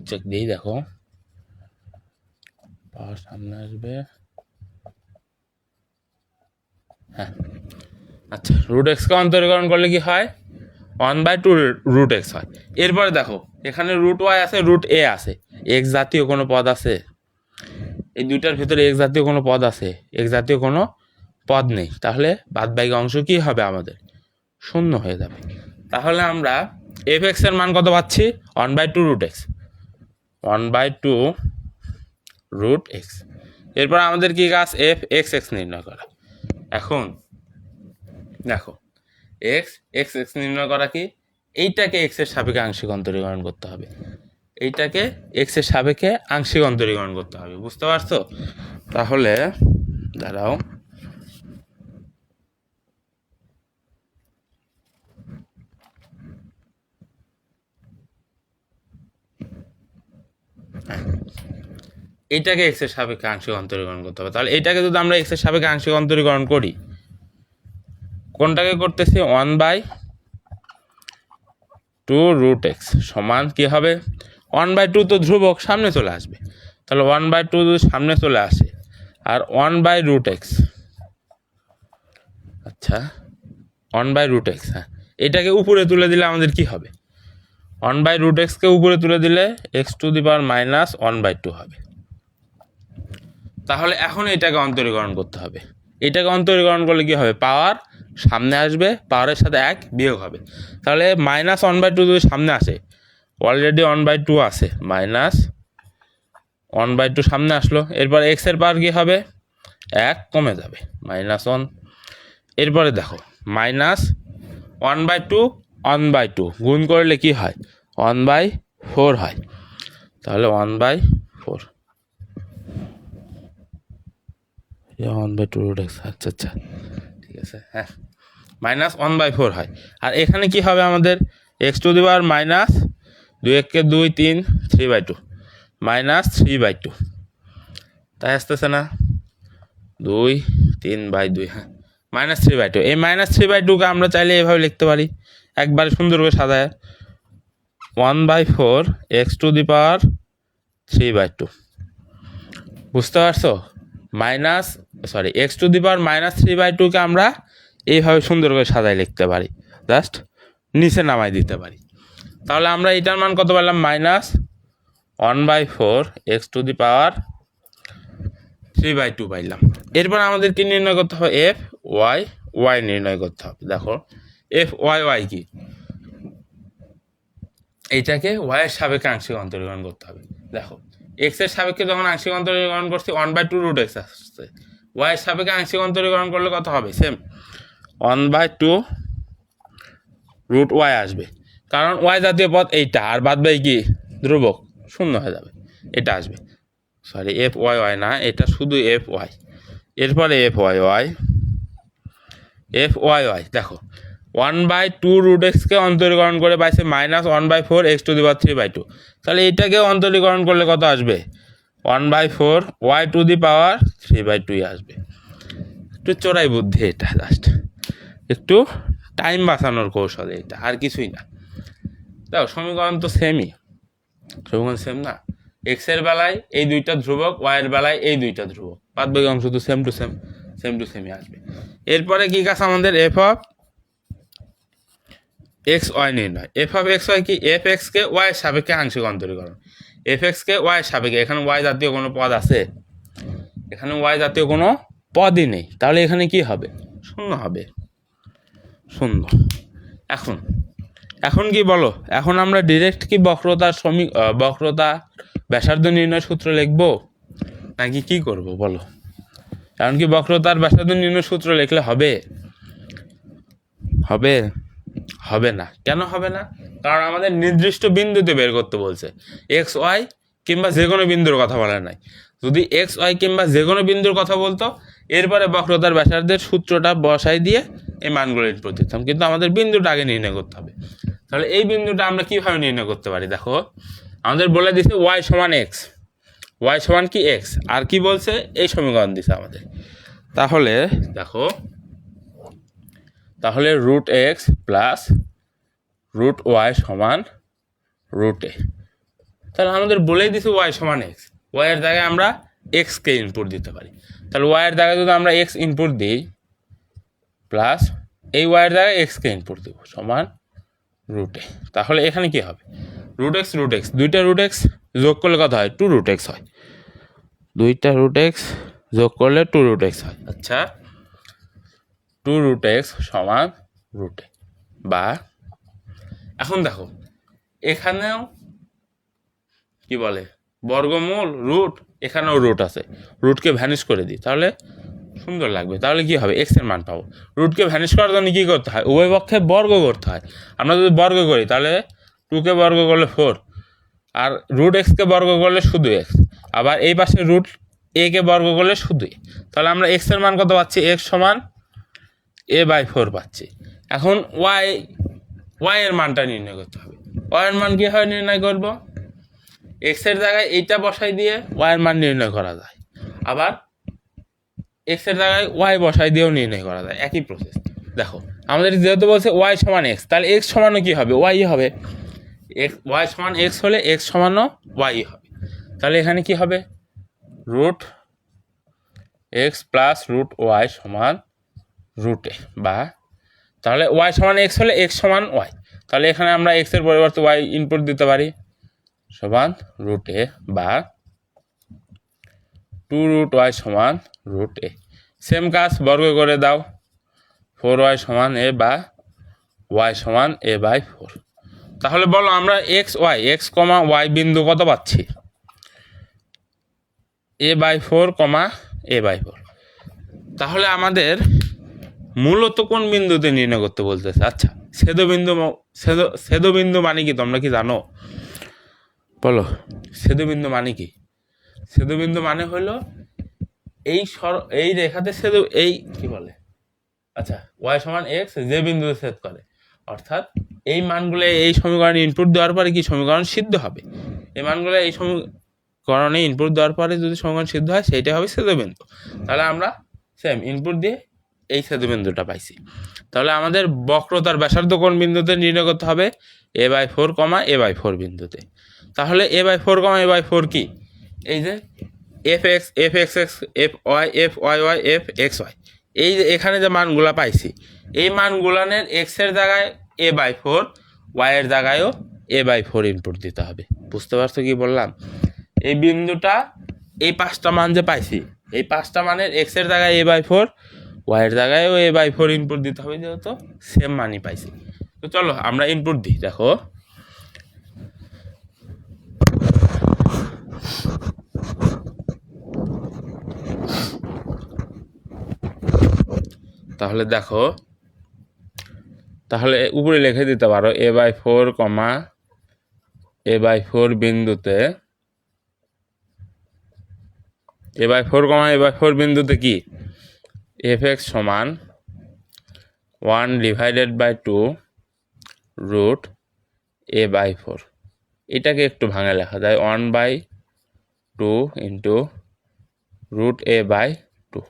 চেক দিই, দেখো পাওয়ার সামনে আসবে, হ্যাঁ আচ্ছা, √x কে অন্তরীকরণ করলে কি হয়, 1/2 √x হয়। এরপরে দেখো এখানে √y আছে, √a আছে, x জাতীয় কোনো পদ আছে, এই দুইটার ভিতরে x জাতীয় কোনো পদ আছে, x জাতীয় কোনো পদ নেই, তাহলে বাদবাকি অংশ কি হবে, আমাদের 0 হয়ে যাবে। তাহলে আমরা fx এর মান কত পাচ্ছি, 1/2 √x, 1/2 √x। এরপর আমাদের কি কাজ, fxx নির্ণয় করা। এখন দেখো x নির্ণয় করা কি, এইটাকে x এর সাপেক্ষে আংশিক অন্তরীকরণ করতে হবে, এইটাকে x এর সাপেক্ষে আংশিক অন্তরীকরণ করতে হবে, বুঝতে পারছো? তাহলে দাঁড়াও, এইটাকে x এর সাপেক্ষে আংশিক অন্তরীকরণ করতে হবে। তাহলে এইটাকে যদি আমরা x এর সাপেক্ষে আংশিক অন্তরীকরণ করি, কোনটাকে করতেছি, 1/2 √x সমান কি হবে, 1/2 তো ধ্রুবক, সামনে চলে আসবে, তাহলে 1/2 যদি সামনে চলে আসে, আর 1/√x, আচ্ছা 1/√x, হ্যাঁ এটাকে উপরে তুলে দিলে আমাদের কি হবে, 1/√x কে উপরে তুলে দিলে x⁻⁻1/2 হবে। তাহলে এখন এটাকে অন্তরীকরণ করতে হবে, এটাকে অন্তরীকরণ করলে কি হবে, পাওয়ার সামনে আসবে, পাওয়ারের সাথে 1 বিয়োগ হবে, তাহলে -1/2 যদি সামনে আসে, অলরেডি 1/2 আছে, -1/2 সামনে আসলো, এরপর x এর পাওয়ার কি হবে, 1 কমে যাবে, -1। এরপরে দেখো -1/2 গুণ করলে কি হয়, 1/4 হয়, তাহলে 1/4, 1/2 √x, আচ্ছা আচ্ছা ঠিক আছে, হ্যাঁ -1/4 হয়। আর এখানে কি হবে আমাদের, x⁻², 2 × 2 = 3, 3/2, -3/2, তাই আসতেছে না, 2 3/2, হ্যাঁ -3/2। এই -3/2কে আমরা চাইলে এভাবে লিখতে পারি, একবারে সুন্দর করে সাজায়, 1/4 x⁻³ বুঝতে পারছো, x⁻³ আমরা এইভাবে সুন্দর করে সাজায় লিখতে পারি, জাস্ট নিচে নামাই দিতে পারি। তাহলে আমরা এটার মান কত পেলাম, -1/4 x⁻³ পাইলাম। এরপর আমাদের কি নির্ণয় করতে হবে, fyy নির্ণয় করতে হবে। দেখো fyy কি, এইটাকে y এর সাপেক্ষে আংশিক অন্তরীকরণ করতে হবে। দেখো x এর সাপেক্ষে যখন আংশিক অন্তরীকরণ করছি 1/2 √x আসছে, y এর সাপেক্ষে আংশিক অন্তরীকরণ করলে কত হবে, সেম 1/2 √y আসবে, কারণ y জাতীয় পদ এইটা, আর বাদ বাকি কি ধ্রুবক, 0 হয়ে যাবে, এটা আসবে, সরি fyy না, এটা শুধু fy। এরপরে fyy, দেখো 1/2√x-কে অন্তরীকরণ করে পাইছে -1/4x⁴/2। তাহলে এটাকে অন্তরীকরণ করলে কত আসবে? 1/4y⁴ আসবে। একটু চোরাই বুদ্ধি এটা, জাস্ট একটু টাইম বাঁচানোর কৌশল এটা, আর কিছুই না। দেখো সমীকরণ তো সেমই, সমীকরণ সেম না? এক্সের বেলায় এই দুইটা ধ্রুবক, ওয়াইয়ের বেলায় এই দুইটা ধ্রুবক, প্রাথমিক অংশ তো সেম টু সেমই আসবে। এরপরে কি কাজ আমাদের? এফ অফ এক্স ওয়াই নির্ণয়। এফ অফ এক্স ওয়াই কি? এফ এক্সকে ওয়াইয়ের সাপেক্ষে আংশিক অন্তরীকরণ। এফ এক্সকে ওয়াইয়ের সাপেক্ষে, এখানে ওয়াই জাতীয় কোনো পদ আছে? এখানে ওয়াই জাতীয় কোনো পদই নেই, তাহলে এখানে কি হবে? শূন্য হবে, শূন্য। এখন কি বলো? এখন আমরা ডিরেক্ট কি বক্রতা ব্যাসার্ধ নির্ণয় সূত্র লিখব, নাকি কি করব বলো? কারণ কি বক্রতার ব্যাসার্ধ নির্ণয় সূত্র লিখলে হবে? হবে না। কেন হবে না? কারণ আমাদের নির্দিষ্ট বিন্দুতে বের করতে বলছে। এক্স ওয়াই কিংবা যে কোনো বিন্দুর কথা বলা নাই। যদি এক্স ওয়াই কিংবা যে কোনো বিন্দুর কথা বলতো, এরপরে বক্রতার ব্যাসার্ধের সূত্রটা বসাই দিয়ে এই মানগুলো ইনপুট দিতাম, কিন্তু আমাদের বিন্দুটা আগে নির্ণয় করতে হবে। তাহলে এই বিন্দুটা আমরা কিভাবে নির্ণয় করতে পারি? দেখো, আমাদের বলে দিছে ওয়াই সমান এক্স, ওয়াই সমান কি এক্স, আর কি বলছে? এই সমীকরণ দিছে আমাদের। তাহলে দেখো, তাহলে √x প্লাস √y সমান √a। তাহলে আমাদের বলেই দিছে ওয়াই সমান এক্স, ওয়াইয়ের জায়গায় আমরা এক্সকে ইনপুট দিতে পারি। তাহলে ওয়াইয়ের জায়গায় যদি আমরা এক্স ইনপুট দিই, প্লাস এই ওয়াইয়ের জায়গায় এক্সকে ইনপুট দেবো সমান √a। তাহলে এখানে কি হবে? √x দুইটা √x যোগ করলে কত হয়? 2√x হয়। দুইটা √x যোগ করলে 2√x হয়। আচ্ছা, 2√x সমান √a। বা এখন দেখো, এখানেও কি বলে বর্গমূল রুট, এখানেও রুট আছে, রুটকে ভ্যানিশ করে দিই, তাহলে সুন্দর লাগবে। তাহলে কি হবে? এক্স এর মান পাবো। রুটকে ভ্যানিশ করার জন্য কী করতে হয়? উভয় পক্ষে বর্গ করতে হয়। আমরা যদি বর্গ করি তাহলে 2কে বর্গ করলে 4, আর √x-কে বর্গ করলে শুধু এক্স, আবার এই পাশে √a-কে বর্গ করলে শুধু এ। তাহলে আমরা এক্স এর মান কত পাচ্ছি? এক্স সমান a/4 পাচ্ছি। এখন ওয়াই এর মানটা নির্ণয় করতে হবে। ওয়াই এর মান কীভাবে নির্ণয় করব? এক্সের জায়গায় এইটা বসাই দিয়ে ওয়াইয়ের মান নির্ণয় করা যায়, আবার এক্সের জায়গায় ওয়াই বসাই দিয়েও নির্ণয় করা যায়, একই প্রসেস। দেখো, আমাদের যেহেতু বলছে ওয়াই সমান এক্স, তাহলে এক্স সমানও কী হবে? ওয়াই হবে। ওয়াই সমান এক্স হলে এক্স সমানও ওয়াই হবে। তাহলে এখানে কি হবে? √x প্লাস √y সমান √a। বা তাহলে ওয়াই সমান এক্স হলে এক্স সমান ওয়াই, তাহলে এখানে আমরা এক্সের পরিবর্তে ওয়াই ইনপুট দিতে পারি সমান √a, বা 2√y সমান √a। সেম কাজ, বর্গ করে দাও, 4y সমান a, বা y সমান a/4। তাহলে বলো, আমরা x y বিন্দু কত পাচ্ছি? a/4, a/4। তাহলে আমাদের মূলত কোন বিন্দুতে নির্ণয় করতে বলতেছে? আচ্ছা, ছেদবিন্দু মানে কি তোমরা কি জানো? বলো, ছেদবিন্দু মানে কি? ছেদবিন্দু মানে হলো এই রেখাতে এই কি বলে, আচ্ছা, ওয়াই সমান এক্স যে বিন্দুতে ছেদ করে, অর্থাৎ এই মানগুলো এই সমীকরণে ইনপুট দেওয়ার পরে কি সমীকরণ সিদ্ধ হবে? এই মানগুলো এই সমীকরণে ইনপুট দেওয়ার পরে যদি সমীকরণ সিদ্ধ হয়, সেইটা হবে ছেদবিন্দু। তাহলে আমরা সেম ইনপুট দিয়ে এই ছেদবিন্দুটা পাইছি। তাহলে আমাদের বক্রতার ব্যাসার্ধ কোন বিন্দুতে নির্ণয় করতে হবে? a/4, a/4 বিন্দুতে। তাহলে a/4, a/4 কি? এই যে fx, fxx, fy, fxy, এই যে এখানে যে মানগুলা পাইছি, এই মানগুলানের এক্স এর জায়গায় a/4, ওয়াই এর জায়গায়ও a/4 ইনপুট দিতে হবে। বুঝতে পারছো কি বললাম? এই বিন্দুটা, এই 5টা মান যে পাইছি, এই 5টা মানের এক্স এর জায়গায় a/4, ওয়াই এর জায়গায়ও a/4 ইনপুট দিতে হবে, যেহেতু সেম মানই পাইছি। তো চলো আমরা ইনপুট দিই। দেখো, তাহলে দেখো, তাহলে উপরে লিখে দিতে পারো a/4, a/4 বিন্দুতে, a/4, a/4 বিন্দুতে কি fx সমান 1/2 রুট a/4। এটাকে একটু ভাঙা লেখা যায় 1/2 ইন্টু রুট a/2।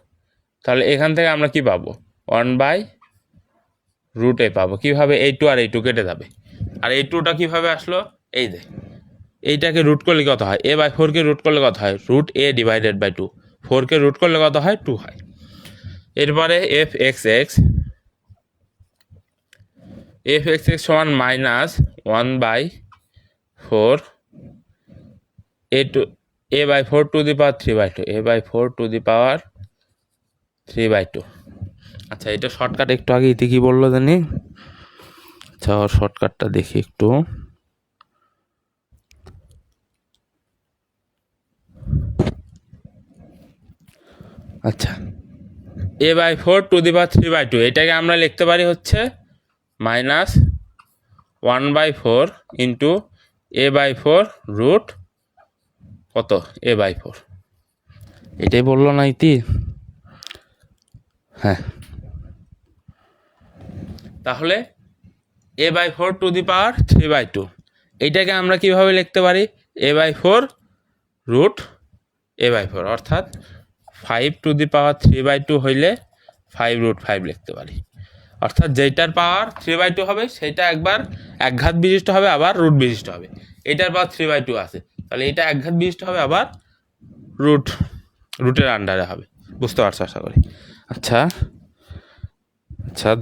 তাহলে এখান থেকে আমরা কি পাবো 1/√a পাবো। কীভাবে? এই 2 আর এই 2 কেটে যাবে। আর এই 2টা কীভাবে আসলো? এই যে এইটাকে রুট করলে কত হয়? a/4কে রুট করলে কত হয়? Root a/2। 4কে রুট করলে কত হয়? 2 হয়। এরপরে f(x(x) সমান -1/4 a/4 two the power 3/2 a/4 two the power 3/2। আচ্ছা, এটা শর্টকাট একটু আগে ইতি কি বললো জানি? আচ্ছা, ওর শর্টকাটটা দেখি একটু। আচ্ছা, a/4 টু দি পাওয়ার 3/2 এটাকে আমরা লিখতে পারি হচ্ছে -1/4 ইন্টু a/4 রুট কত? a/4। এটাই বললো না ইতি? হ্যাঁ, তাহলে a/4 টু দি পাওয়ার 3/2 এইটাকে আমরা কিভাবে লিখতে পারি? a/4 রুট a/4, অর্থাৎ 5 টু দি পাওয়ার 3/2 হইলে 5√5 লিখতে পারি। অর্থাৎ যেটার পাওয়ার 3/2 হবে সেটা একবার একঘাত বিশিষ্ট হবে, আবার রুট বিশিষ্ট হবে। এটার পাওয়ার 3/2 আছে, তাহলে এটা একঘাত বিশিষ্ট হবে, আবার রুটের আন্ডারে হবে। বুঝতে পারছো আশা করি। আচ্ছা,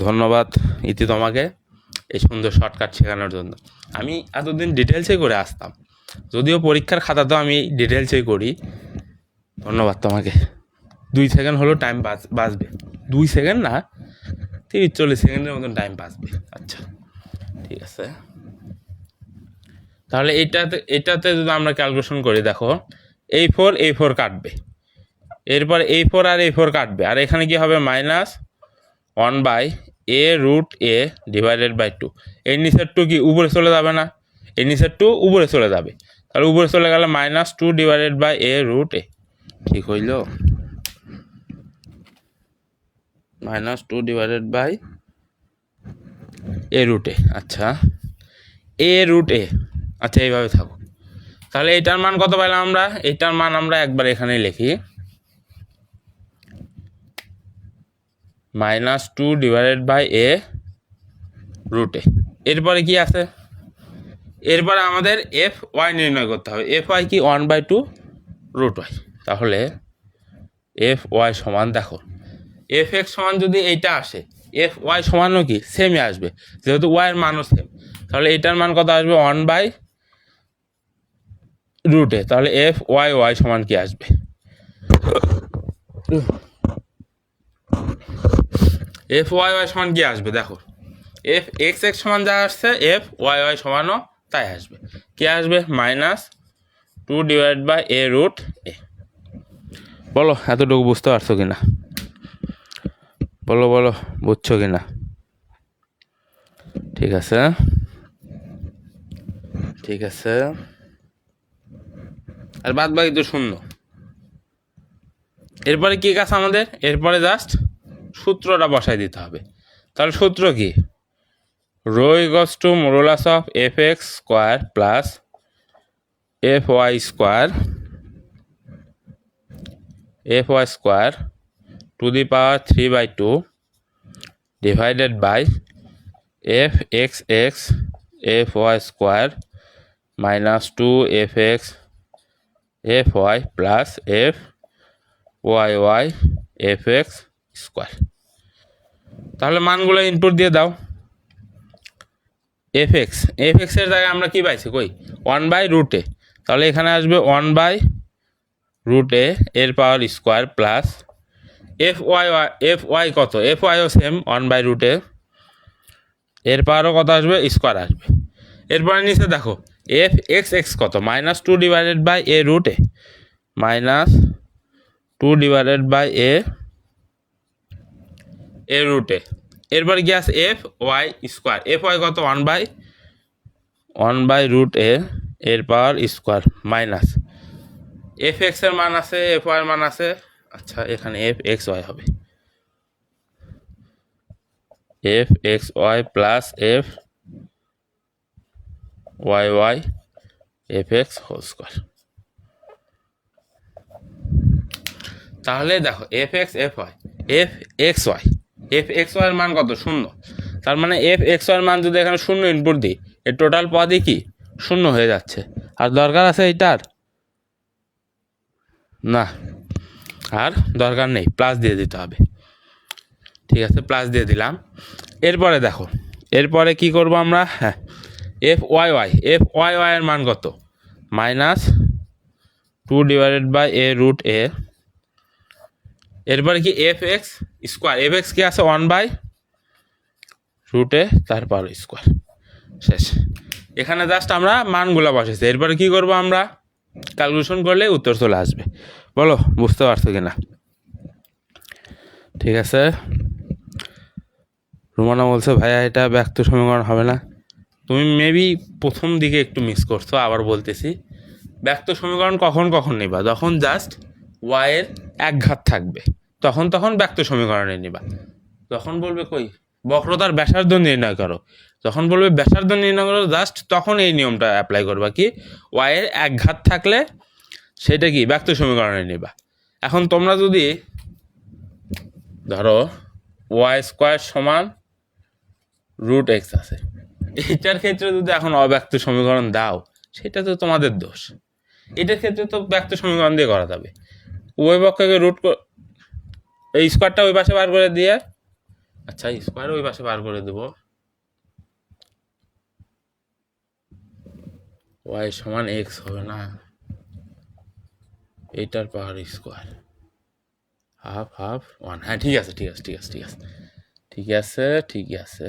ধন্যবাদ ইতি তোমাকে এই সুন্দর শর্টকাট শেখানোর জন্য। আমি এতদিন ডিটেলসে করে আসতাম, যদিও পরীক্ষার খাতাতেও আমি ডিটেলসেই করি। ধন্যবাদ তোমাকে। 2 সেকেন্ড হলো টাইম বাঁচবে, 2 সেকেন্ড না, 30-40 সেকেন্ডের মতন টাইম বাঁচবে। আচ্ছা, ঠিক আছে। তাহলে এটাতে যদি আমরা ক্যালকুলেশন করি, দেখো এই 4 কাটবে, এরপরে এই 4 আর এই 4 কাটবে, আর এখানে কি হবে? -1/a√a/2। এর নিচের 2 কি উপরে চলে যাবে না? এর নিচের 2 উপরে চলে যাবে, তাহলে উপরে চলে গেলে -2/a√a। ঠিক হইল? -2/a√a। আচ্ছা, a√a। আচ্ছা, এইভাবে থাকো। তাহলে এটার মান কত পাইলাম আমরা? এটার মান আমরা একবার এখানে লিখি, -2/a√a। এরপরে কি আছে? এরপরে আমাদের fy নির্ণয় করতে হবে। fy কি? 1/2 √y। তাহলে fy সমান, দেখো fx সমান যদি এইটা আসে, fy সমানও কি সেমই আসবে, যেহেতু y এর মানও সেম। তাহলে এটার মান কত আসবে? 1/√a। তাহলে fy সমান কি আসবে? fy সমান কি আসবে? দেখো fxx সমান যা আসছে, fy সমানও তাই আসবে। কি আসবে? -2/a√a। বলো এতটুকু বুঝতে পারছো কিনা? বলো বুঝছো কিনা? ঠিক আছে, আর বাদ বাকি তো শূন্য। এরপরে কি কাজ আমাদের? এরপরে জাস্ট সূত্রটা বসাই দিতে হবে। তাহলে সূত্র কি? ρ = modulus of fx square plus fy square to the power 3/2 divided by fxx fy square -2fx fy plus fyy fx square. তাহলে মানগুলো ইনপুট দিয়ে দাও। fx এর জায়গায় আমরা কি পাইছি? কই 1/√a। তাহলে এখানে আসবে 1/√a এর পাওয়ার স্কোয়ার প্লাস fy কত? fyও সেম 1/√a এর পাওয়ারও কত আসবে? স্কোয়ার আসবে। এরপরে নিচে দেখো fxx কত? -2/a√a -2/a√a। এরপরে কি আছে? fy square. fy কত? 1/√a এর পাওয়ার স্কোয়ার মাইনাস fx এর মান আছে, fy এর মান আছে। আচ্ছা, এখানে fxy হবে। F x Y plus F Y Y F x whole square. তাহলে দেখো f x F Y F x y এর মান কত? 0। তার মানে এফ এক্স ওয়াই এর মান যদি এখানে 0 ইনপুট দিই, এর টোটাল পদই কি 0 হয়ে যাচ্ছে। আর দরকার আছে এইটার? না, আর দরকার নেই, প্লাস দিয়ে দিতে হবে। ঠিক আছে, প্লাস দিয়ে দিলাম। এরপরে দেখো, এরপরে কি করব আমরা? হ্যাঁ, এফ ওয়াই ওয়াই এর মান কত? -2 ডিভাইডেড বাই এ রুট এ। এরপরে কি F x square, F x কি আছে 1/√a তার পাওয়ার স্কোয়ার। শেষ। এখানে জাস্ট আমরা মানগুলো বসেছি। এরপরে কি করব আমরা? ক্যালকুলেশন করলে উত্তর চলে আসবে। বলো বুঝতে পারছো কিনা? ঠিক আছে। রুমানা বলছে ভাইয়া এটা ব্যক্ত সমীকরণ হবে না। তুমি মেবি প্রথম দিকে একটু মিস করছো, আবার বলতেছি। ব্যক্ত সমীকরণ কখন কখন নিবা? যখন জাস্ট ওয়াইয়ের একঘাত থাকবে, তখন ব্যক্ত সমীকরণে নিবা। যখন বলবে কই বক্রতার ব্যাসার্ধ নির্ণয় করো, যখন বলবে ব্যাসার্ধ নির্ণয় করো, জাস্ট তখন এই নিয়মটা অ্যাপ্লাই করবা। কি ওয়াইয়ের একঘাত থাকলে সেটা কি ব্যক্ত সমীকরণে নিবা। এখন তোমরা যদি ধরো ওয়াই স্কোয়ার সমান √x আছে, এইটার ক্ষেত্রে যদি এখন অব্যক্ত সমীকরণ দাও, সেটা তো তোমাদের দোষ। এটার ক্ষেত্রে তো ব্যক্ত সমীকরণ দিয়ে করা যাবে। উভয় পক্ষকে এই স্কোয়ারটা ওই পাশে বার করে দিয়ে, আচ্ছা স্কোয়ার ওই পাশে বার করে দেব, ওয়াই সমান এক্স হবে না, এইটার পাওয়ার স্কোয়ার হাফ 1। হ্যাঁ ঠিক আছে।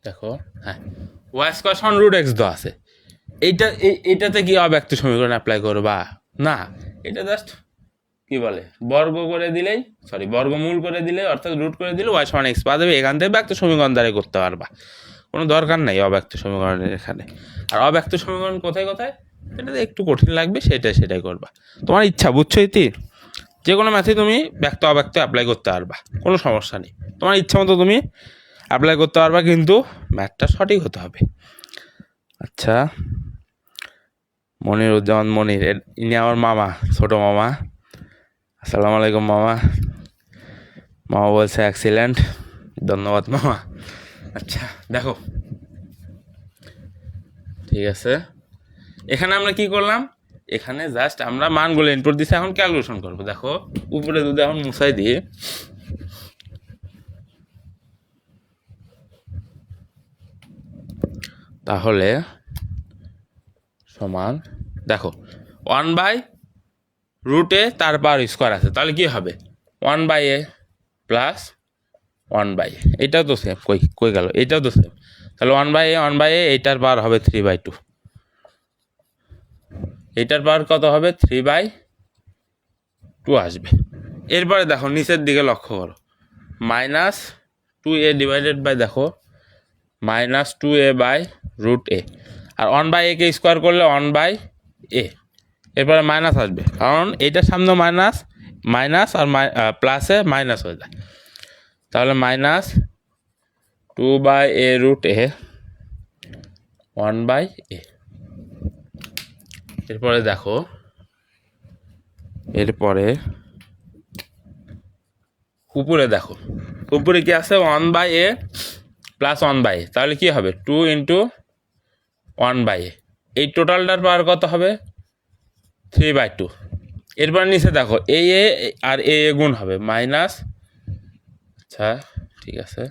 দেখো, হ্যাঁ ওয়াই স্কোয়ার সমান √x দেওয়া আছে। এইটাতে কি অব্যক্ত সমীকরণ অ্যাপ্লাই করবা? না, এটা জাস্ট কি বলে বর্গমূল করে দিলে, অর্থাৎ রুট করে দিলে ওয়াই সমান এক্স পাওয়া যাবে। এখান থেকে ব্যক্ত সমীকরণ দ্বারা করতে পারবা, কোনো দরকার নাই অব্যক্ত সমীকরণের এখানে। আর অব্যক্ত সমীকরণ কোথায় এটা একটু কঠিন লাগবে, সেটাই করবা, তোমার ইচ্ছা। বুঝছো ইতি? যে কোনো ম্যাথে তুমি ব্যক্ত অব্যক্ত অ্যাপ্লাই করতে পারবা, কোনো সমস্যা নেই। তোমার ইচ্ছা মতো তুমি অ্যাপ্লাই করতে পারবা, কিন্তু ম্যাথটা সঠিক হতে হবে। আচ্ছা, মনির ইনি আমার মামা, ছোট মামা। আসসালামু আলাইকুম মামা বলছে এক্সিলেন্ট, ধন্যবাদ মামা। আচ্ছা দেখো, ঠিক আছে, এখানে আমরা কি করলাম? এখানে জাস্ট আমরা মানগুলো ইনপুট দিচ্ছি, এখন ক্যালকুলেশন করবো। দেখো উপরে যদি এখন মুছাই দিয়ে, তাহলে সমান, দেখো 1/√a তার পাওয়ার স্কোয়ার আছে, তাহলে কি হবে 1/a প্লাস 1/a। এটাও তো সেম, কই গেল, এটাও তো সেম। তাহলে 1/a এইটার পাওয়ার হবে 3/2। এইটার পাওয়ার কত হবে? 3/2 আসবে। এরপরে দেখো নিচের দিকে লক্ষ্য করো, -2a ডিভাইডেড বাই, দেখো -2a/√a। আর 1/a কে স্কোয়ার করলে 1/a, এরপরে মাইনাস আসবে, কারণ এইটার সামনে মাইনাস আর প্লাসে মাইনাস হয়ে যায়। তাহলে -2/a√a 1/a। এরপরে দেখো, উপরে দেখো, উপরে কি আছে? 1/a প্লাস 1/a, তাহলে কি হবে 2 × 1/a। এই টোটালটার পাওয়ার কত হবে? 3/2। এরপর নিচে দেখো এ আর এ গুণ হবে মাইনাস, আচ্ছা ঠিক আছে,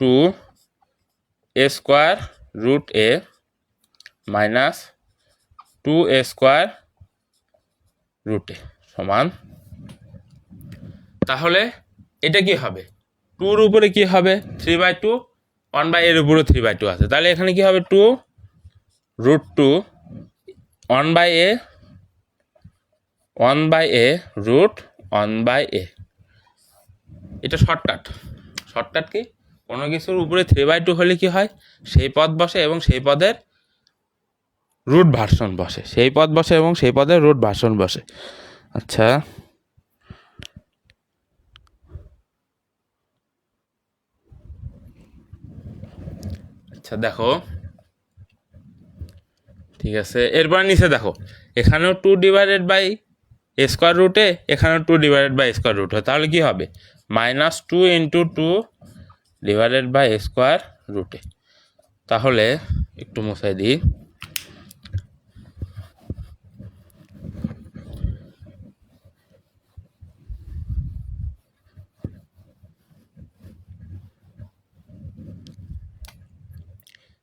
2a² মাইনাস 2a² সমান, তাহলে এটা কি হবে? 2-র উপরে কি হবে? 3/2, 1/a এর উপরে 3/2 আছে, তাহলে এখানে কি হবে? 2√2 1/a 1/a√1/a। এটা শর্টকাট কি? কোনো কিছুর উপরে 3/2 হলে কি হয়? সেই পদ বসে এবং সেই পদের রুট ভার্সন বসে। আচ্ছা আচ্ছা দেখো, ঠিক আছে, এরপর নিচে দেখো, এখানেও 2/√, এখানেও 2/√, তাহলে কি হবে -2 × 2/√, তাহলে একটু মুছাই দিই।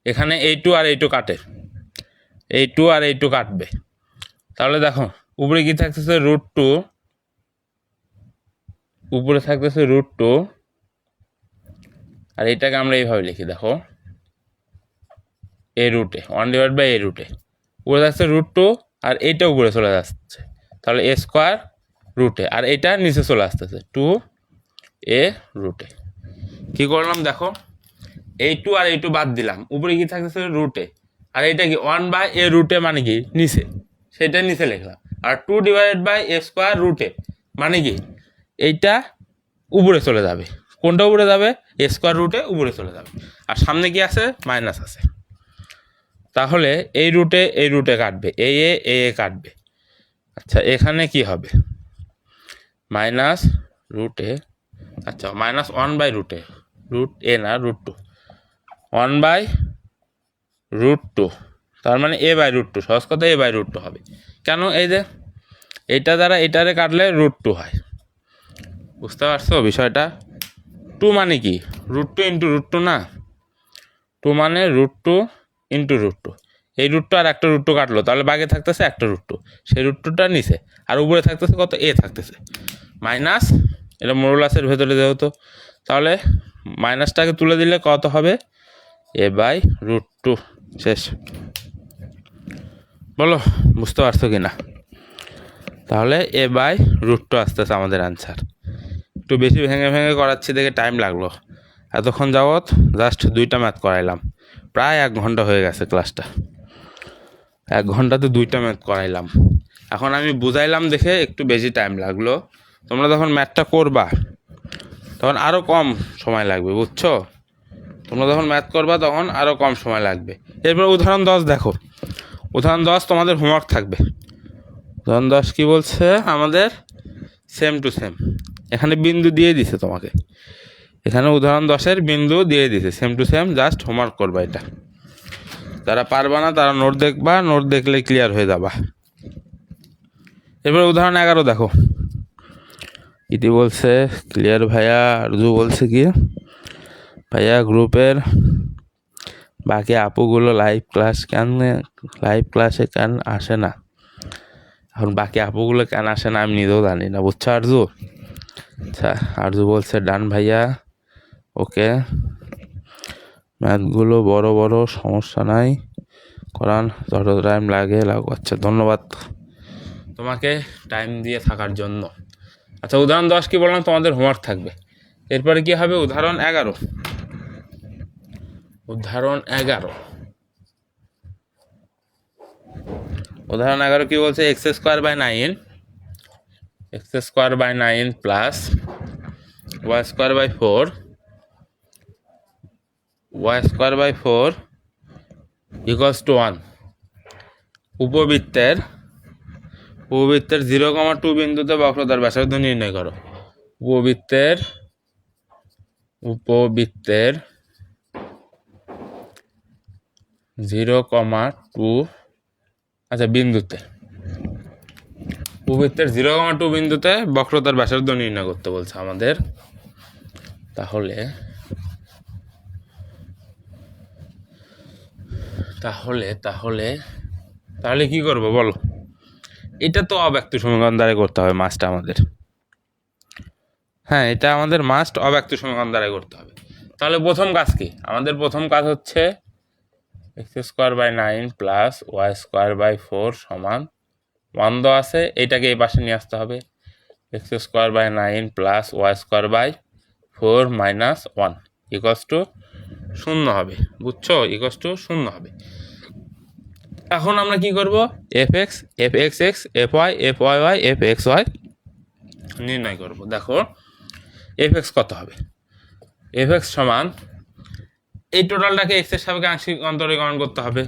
এখানে এই 2 আর এই 2 কাটে, এই 2 আর এই 2 কাটবে, তাহলে দেখো উপরে কি থাকতেছে √2, উপরে থাকতেছে √2, আর এটাকে আমরা এইভাবে লিখি, দেখো a√, 1/a√, উপরে থাকছে √2 আর এইটা উপরে চলে যাচ্ছে, তাহলে a²√, আর এটা নিচে চলে আসতেছে 2a√। কি করলাম দেখো, এই 2 আর এই 2 বাদ দিলাম, উপরে কি থাকতেছে √, আর এইটা কি 1/a√, মানে কি নিচে, সেটা নিচে লিখলাম, আর 2/a² মানে কি এইটা উপরে চলে যাবে, কোনটা উপরে যাবে, a² উপরে চলে যাবে, আর সামনে কি আছে মাইনাস আছে, তাহলে এই রুটে কাটবে, এ কাটবে। আচ্ছা এখানে কি হবে -√, আচ্ছা -1/√, √a না √2, 1/√2, তার মানে a/√2, সহজ কথা a/√2 হবে। কেন, এই যে এইটা দ্বারা এটারে কাটলে √2 হয়, বুঝতে পারছো বিষয়টা। 2 মানে কি √2 × √2 না, 2 মানে √2 × √2, এই √2 আর একটা √2 কাটলো, তাহলে বাকি থাকতেছে একটা √2, সেই √2টা নিচে, আর উপরে থাকতেছে কত, এ থাকতেছে মাইনাস, এটা মডুলাসের ভেতরে যেহেতু, তাহলে মাইনাসটাকে তুলে দিলে কত হবে, a/√2, শেষ। বলো বুঝতে পারছো কি না, তাহলে a/√2 আসতেছে আমাদের আনসার। একটু বেশি ভেঙে ভেঙে করাচ্ছি দেখে টাইম লাগলো, এতক্ষণ যাবৎ জাস্ট 2টা ম্যাথ করাইলাম, প্রায় 1 ঘন্টা হয়ে গেছে ক্লাসটা, 1 ঘন্টাতে 2টা ম্যাথ করাইলাম। এখন আমি বুঝাইলাম দেখে একটু বেশি টাইম লাগলো, তোমরা যখন ম্যাথটা করবা তখন আরও কম সময় লাগবে, বুঝছো, তোমরা যখন ম্যাথ করবা তখন আরও কম সময় লাগবে। এরপর উদাহরণ 10 দেখো, উদাহরণ 10 তোমাদের হোমওয়ার্ক থাকবে। উদাহরণ 10 কি বলছে আমাদের, সেম টু সেম, এখানে বিন্দু দিয়ে দিছে তোমাকে, এখানে উদাহরণ 10-এর বিন্দু দিয়ে দিছে, same to same, just homework করবা এটা। যারা পারবা না তারা নোট দেখবা, নোট দেখলে ক্লিয়ার হয়ে যাবা। এবার উদাহরণ 11 দেখো, ইতি বলছে ক্লিয়ার ভাইয়া, আরজু বলছে কি ভাইয়া গ্রুপের বাকি আপুগুলো লাইভ ক্লাসে কেন আসে না, এখন বাকি আপুগুলো কেন আসে না আমি নিজেও জানি না, বুঝছো আরজু। আচ্ছা আরজু বলছে ডান ভাইয়া, ওকে, ম্যাথগুলো বড় বড় সমস্যা নাই, করান যত টাইম লাগে লাগুক। আচ্ছা ধন্যবাদ তোমাকে টাইম দিয়ে থাকার জন্য। আচ্ছা উদাহরণ 10 কি বললাম, তোমাদের হোমওয়ার্ক থাকবে। এরপরে কি হবে উদাহরণ 11, উদাহরণ 11 কি বলছে, x² / 9 plus y² / 4 equals to 1, উপবৃত্তের 0,2 বিন্দুতে বক্রতার ব্যাসার্ধ নির্ণয় করো। উপবৃত্তের 0,2, আচ্ছা বিন্দুতে, উপবৃত্তের 0,2 বিন্দুতে বক্রতার ব্যাসার্ধ নির্ণয় করতে বলছে আমাদের। তাহলে তাহলে তাহলে তাহলে কি করবো বলো, এটা তো অব্যক্ত সমীকরণ দ্বারা করতে হবে মাস্ট আমাদের, হ্যাঁ এটা আমাদের মাস্ট অব্যক্ত সমীকরণ দ্বারা করতে হবে। তাহলে প্রথম কাজ কি, আমাদের প্রথম কাজ হচ্ছে x² / 9 প্লাস y² / 4 সমান 1 দেওয়া আছে, এইটাকে এই পাশে নিয়ে আসতে হবে, x² / 9 plus y² / 4 minus 1 equals to 0 হবে, বুঝছো, ইকুয়ালস টু 0 হবে। এখন আমরা কি করব, fx, fxx, fy, fyy, fxy নির্ণয় করব। দেখো fx কত হবে, fx সমান এই টোটালটাকে এক্স এর সাপেক্ষে আংশিক অন্তরীকরণ করতে হবে।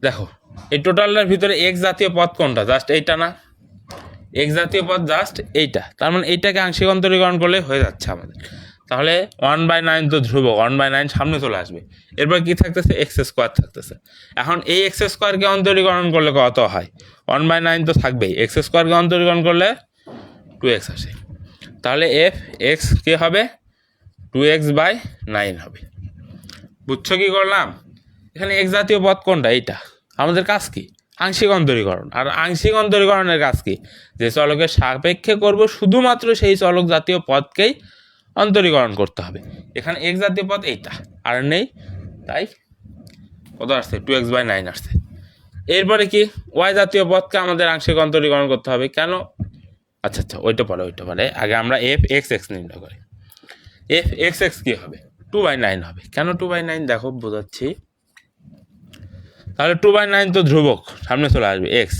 দেখো এই টোটালটার ভিতরে এক্স জাতীয় পদ কোনটা, জাস্ট এইটা না, এক্স জাতীয় পদ জাস্ট এইটা, তার মানে এইটাকে আংশিক অন্তরীকরণ করলে হয়ে যাচ্ছে আমাদের। তাহলে 1/9 তো ধ্রুবক, 1/9 সামনে চলে আসবে। এরপর কি থাকতেছে, এক্স স্কোয়ার থাকতেছে। এখন এই এক্স স্কোয়ারকে অন্তরীকরণ করলে কত হয়, 1/9 তো থাকবেই, এক্স স্কোয়ারকে অন্তরীকরণ করলে 2x আসে। তাহলে এফ এক্স কী হবে, 2x/9 হবে। বুঝছো কি করলাম, এখানে এক্স জাতীয় পদ কোনটা, এইটা। আমাদের কাজ কি, আংশিক অন্তরীকরণ। আর আংশিক অন্তরীকরণের কাজ কি, যে চলকের সাপেক্ষে করব শুধুমাত্র সেই চলক জাতীয় পদকেই অন্তরীকরণ করতে হবে। এখানে এক্স জাতীয় পদ এইটা আর নেই, তাই কত আসছে, 2x/9 আসছে। এরপরে কি, ওয়াই জাতীয় পদকে আমাদের আংশিক অন্তরীকরণ করতে হবে। কেন, আচ্ছা ওইটা পরে আগে আমরা এফ এক্স এক্স নির্ণয় করি। এফ এক্স এক্স কী হবে, 2/9 হবে। কেন 2/9, দেখো বোঝাচ্ছি। তাহলে 2/9 তো ধ্রুবক, সামনে চলে আসবে এক্স।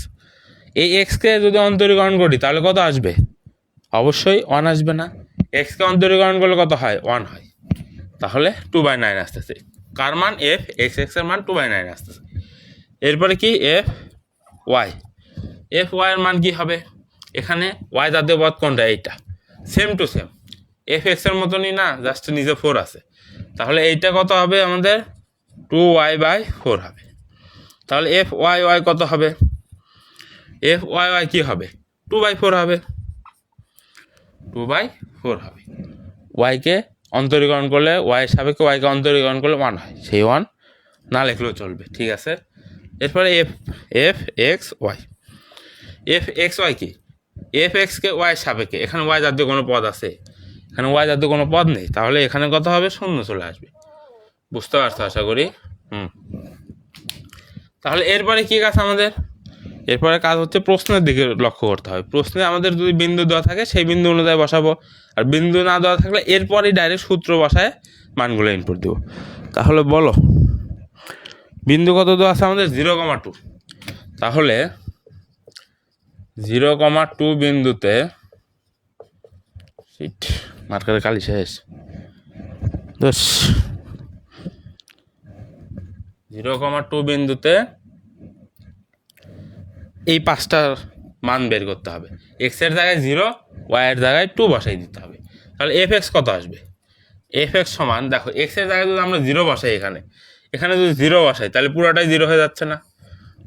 এই এক্সকে যদি অন্তরীকরণ করি তাহলে কত আসবে, অবশ্যই 1 আসবে না। এক্সকে অন্তরীকরণ করলে কত হয়, 1 হয়। তাহলে 2/9 আসতেছে। কার মান, এফ এক্স এক্সের মান 2/9 আসতেছে। এরপরে কি, এফ ওয়াই। এফ ওয়াইয়ের মান কি হবে, এখানে ওয়াই জাতীয় পদ কোনটা, এইটা। সেম টু সেম এফ এক্সের মতনই না, জাস্ট নিচে 4 আছে। তাহলে এইটা কত হবে আমাদের, 2y/4 হবে। তাহলে এফ ওয়াই ওয়াই কত হবে, এফ ওয়াই ওয়াই কী হবে, 2/4 হবে, 2/4 হবে। ওয়াইকে অন্তরীকরণ করলে, ওয়াইয়ের সাপেক্ষে ওয়াইকে অন্তরীকরণ করলে 1 হয়, সেই 1 না লিখলেও চলবে, ঠিক আছে। এরপরে f f x y. F x y কি, এফ এক্সকে ওয়াইয়ের সাপেক্ষে, এখানে ওয়াই জাতীয় কোনো পদ আছে, এখানে ওয়াই জাতীয় কোনো পদ নেই, তাহলে এখানে কত হবে, 0 চলে আসবে। বুঝতে পারছো আশা করি। তাহলে এরপরে কী কাজ আমাদের, এরপরে কাজ হচ্ছে প্রশ্নের দিকে লক্ষ্য করতে হবে। প্রশ্নে আমাদের যদি বিন্দু দেওয়া থাকে সেই বিন্দু অনুযায়ী বসাবো, আর বিন্দু না দেওয়া থাকলে এরপরই ডাইরেক্ট সূত্র বসায় মানগুলো ইনপুট দেবো। তাহলে বলো, বিন্দু কত দেওয়া আছে আমাদের, 0,2। তাহলে 0,2 বিন্দুতে, মার্কারের কালি শেষ, 0,2 বিন্দুতে এই 5টার মান বের করতে হবে। এক্সের জায়গায় 0, ওয়াইয়ের জায়গায় 2 বসাই দিতে হবে। তাহলে এফ এক্স কত আসবে, এফ এক্স সমান, দেখো এক্সের জায়গায় যদি আমরা 0 বসাই, এখানে যদি 0 বসাই তাহলে পুরোটাই 0 হয়ে যাচ্ছে না,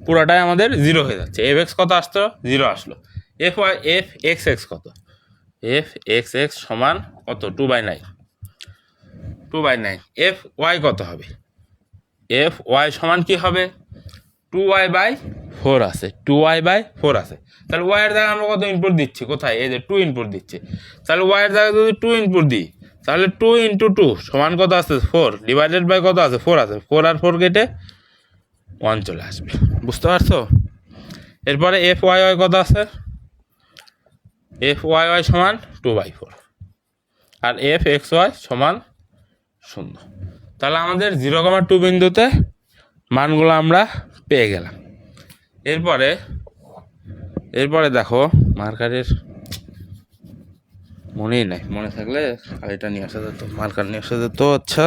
পুরোটাই আমাদের 0 হয়ে যাচ্ছে। এফ এক্স কত আসতো, 0 আসলো। F Y F x x কত, এফ এক্স এক্স সমান কত, 2/9, 2/9। এফ ওয়াই কত হবে, এফ ওয়াই সমান কি হবে, 2y/4 আছে, 2y/4 আছে। তাহলে ওয়াইয়ের জায়গায় আমরা কত ইনপুট দিচ্ছি, কোথায়, এই যে 2 ইনপুট দিচ্ছি। তাহলে ওয়াইয়ের জায়গায় যদি 2 ইনপুট দিই, তাহলে 2 × 2 সমান কত আছে, 4 ডিভাইডেড বাই কত আছে, 4 আছে। 4 আর 4 কেটে 1 চলে আসবে। বুঝতে পারছো। এরপরে এফ ওয়াই ওয়াই কত আছে, এফ ওয়াই ওয়াই সমান 2/4, আর এফ এক্স ওয়াই সমান 0। তাহলে আমাদের 0,2 বিন্দুতে মানগুলো আমরা পেয়ে গেলাম। এরপরে দেখো, মার্কারের মনেই নাই, মনে থাকলে এটা নিয়ে আসা যেত, মার্কার নিয়ে আসা যেত। আচ্ছা,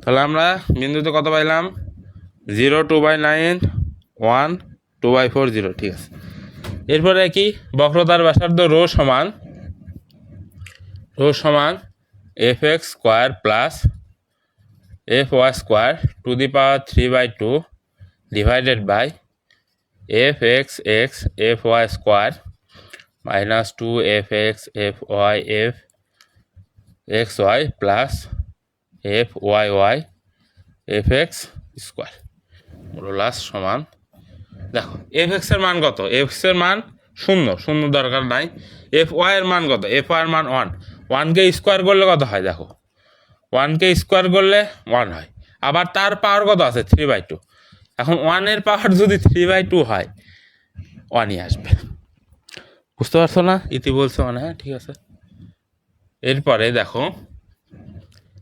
তাহলে আমরা বিন্দুতে কত পাইলাম, 0, 2/9, 1, 2/4, 0, ঠিক আছে। এরপরে কি, বক্রতার ব্যাসার্ধ রো সমান f x square plus F Y square to the power 3/2 divided by f x x F Y square minus 2 F x F Y F x Y plus F Y Y F x square modulus সমান, দেখো F এক্সের মান কত, F এক্সের মান 0 দরকার নাই। F ওয়াইয়ের মান কত, এফ ওয়াইয়ের মান 1, 1কে স্কোয়ার করলে কত হয়, দেখো 1কে স্কোয়ার করলে 1 হয়। আবার তার পাওয়ার কত আছে, 3/2। এখন 1-এর পাওয়ার যদি 3/2 হয়, 1ই আসবে। বুঝতে পারছো না, ইতি বলছো মানে, হ্যাঁ ঠিক আছে। এরপরে দেখো,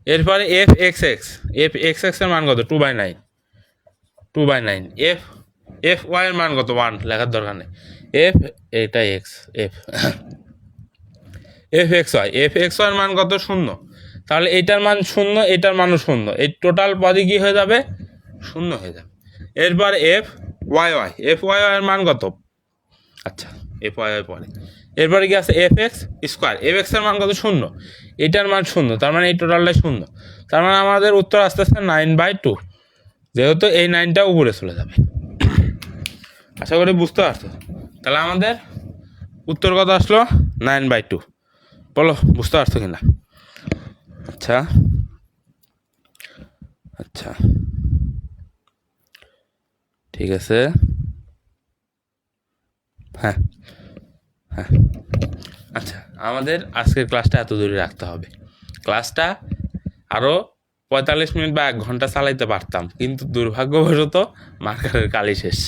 এরপরে এফ এক্স এক্সের মান কত, 2/9। এফ ওয়াইয়ের মান কত, 1 লেখার দরকার নেই। এফ এক্স ওয়াই এর মান কত, 0। তাহলে এইটার মান শূন্য, এটার মানও শূন্য, এই টোটাল পদই কী হয়ে যাবে? শূন্য হয়ে যাবে। এরপর f Y Y, f Y y এর মান কত? আচ্ছা, এফ ওয়াই ওয়াই পরে এরপরে কি আছে? এফ এক্স স্কোয়ার, এফ এক্সের মান কত? শূন্য, এটার মান শূন্য, তার মানে এই টোটালটাই শূন্য। তার মানে আমাদের উত্তর আসতে আসতে 9/2, যেহেতু এই 9টা উপরে চলে যাবে। আশা করি বুঝতে পারছো। তাহলে আমাদের উত্তর কত আসলো? 9/2। বলো বুঝতে পারছো কিনা? আচ্ছা আচ্ছা, ঠিক আছে। হ্যাঁ হ্যাঁ, আচ্ছা, আমাদের আজকের ক্লাসটা এত দূরে রাখতে হবে। ক্লাসটা আরও 45 মিনিট বা 1 ঘন্টা চালাইতে পারতাম, কিন্তু দুর্ভাগ্যবশত মার্কারের কালি শেষ।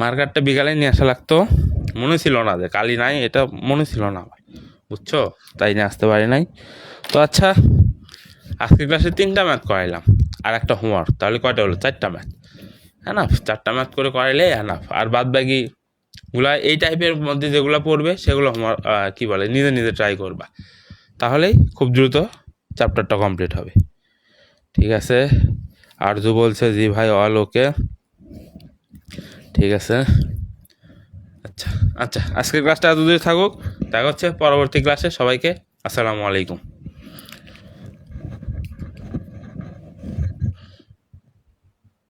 মার্কারটা বিকালে নিয়ে আসা লাগতো, মনে ছিল না যে কালি নাই, এটা মনে ছিল না আমার, বুঝছো, তাই নিয়ে আসতে পারি নাই। তো আচ্ছা, আজকের ক্লাসে 3টা ম্যাথ করাইলাম আর একটা হোমওয়ার্ক, তাহলে কয়টা হলো? 4টা ম্যাথ। এনাফ, 4টা ম্যাথ করে করাইলে এনাফ। আর বাদ বাকিগুলা এই টাইপের মধ্যে যেগুলো পড়বে সেগুলো হোমওয়ার্ক কী বলে, নিজে নিজে ট্রাই করবা, তাহলেই খুব দ্রুত চ্যাপ্টারটা কমপ্লিট হবে। ঠিক আছে, আরজু বলছে জি ভাই অল ওকে, ঠিক আছে। আচ্ছা আচ্ছা, আজকের ক্লাসটা এত দূরে থাকুক, দেখা হচ্ছে পরবর্তী ক্লাসে। সবাইকে আসসালামু আলাইকুম।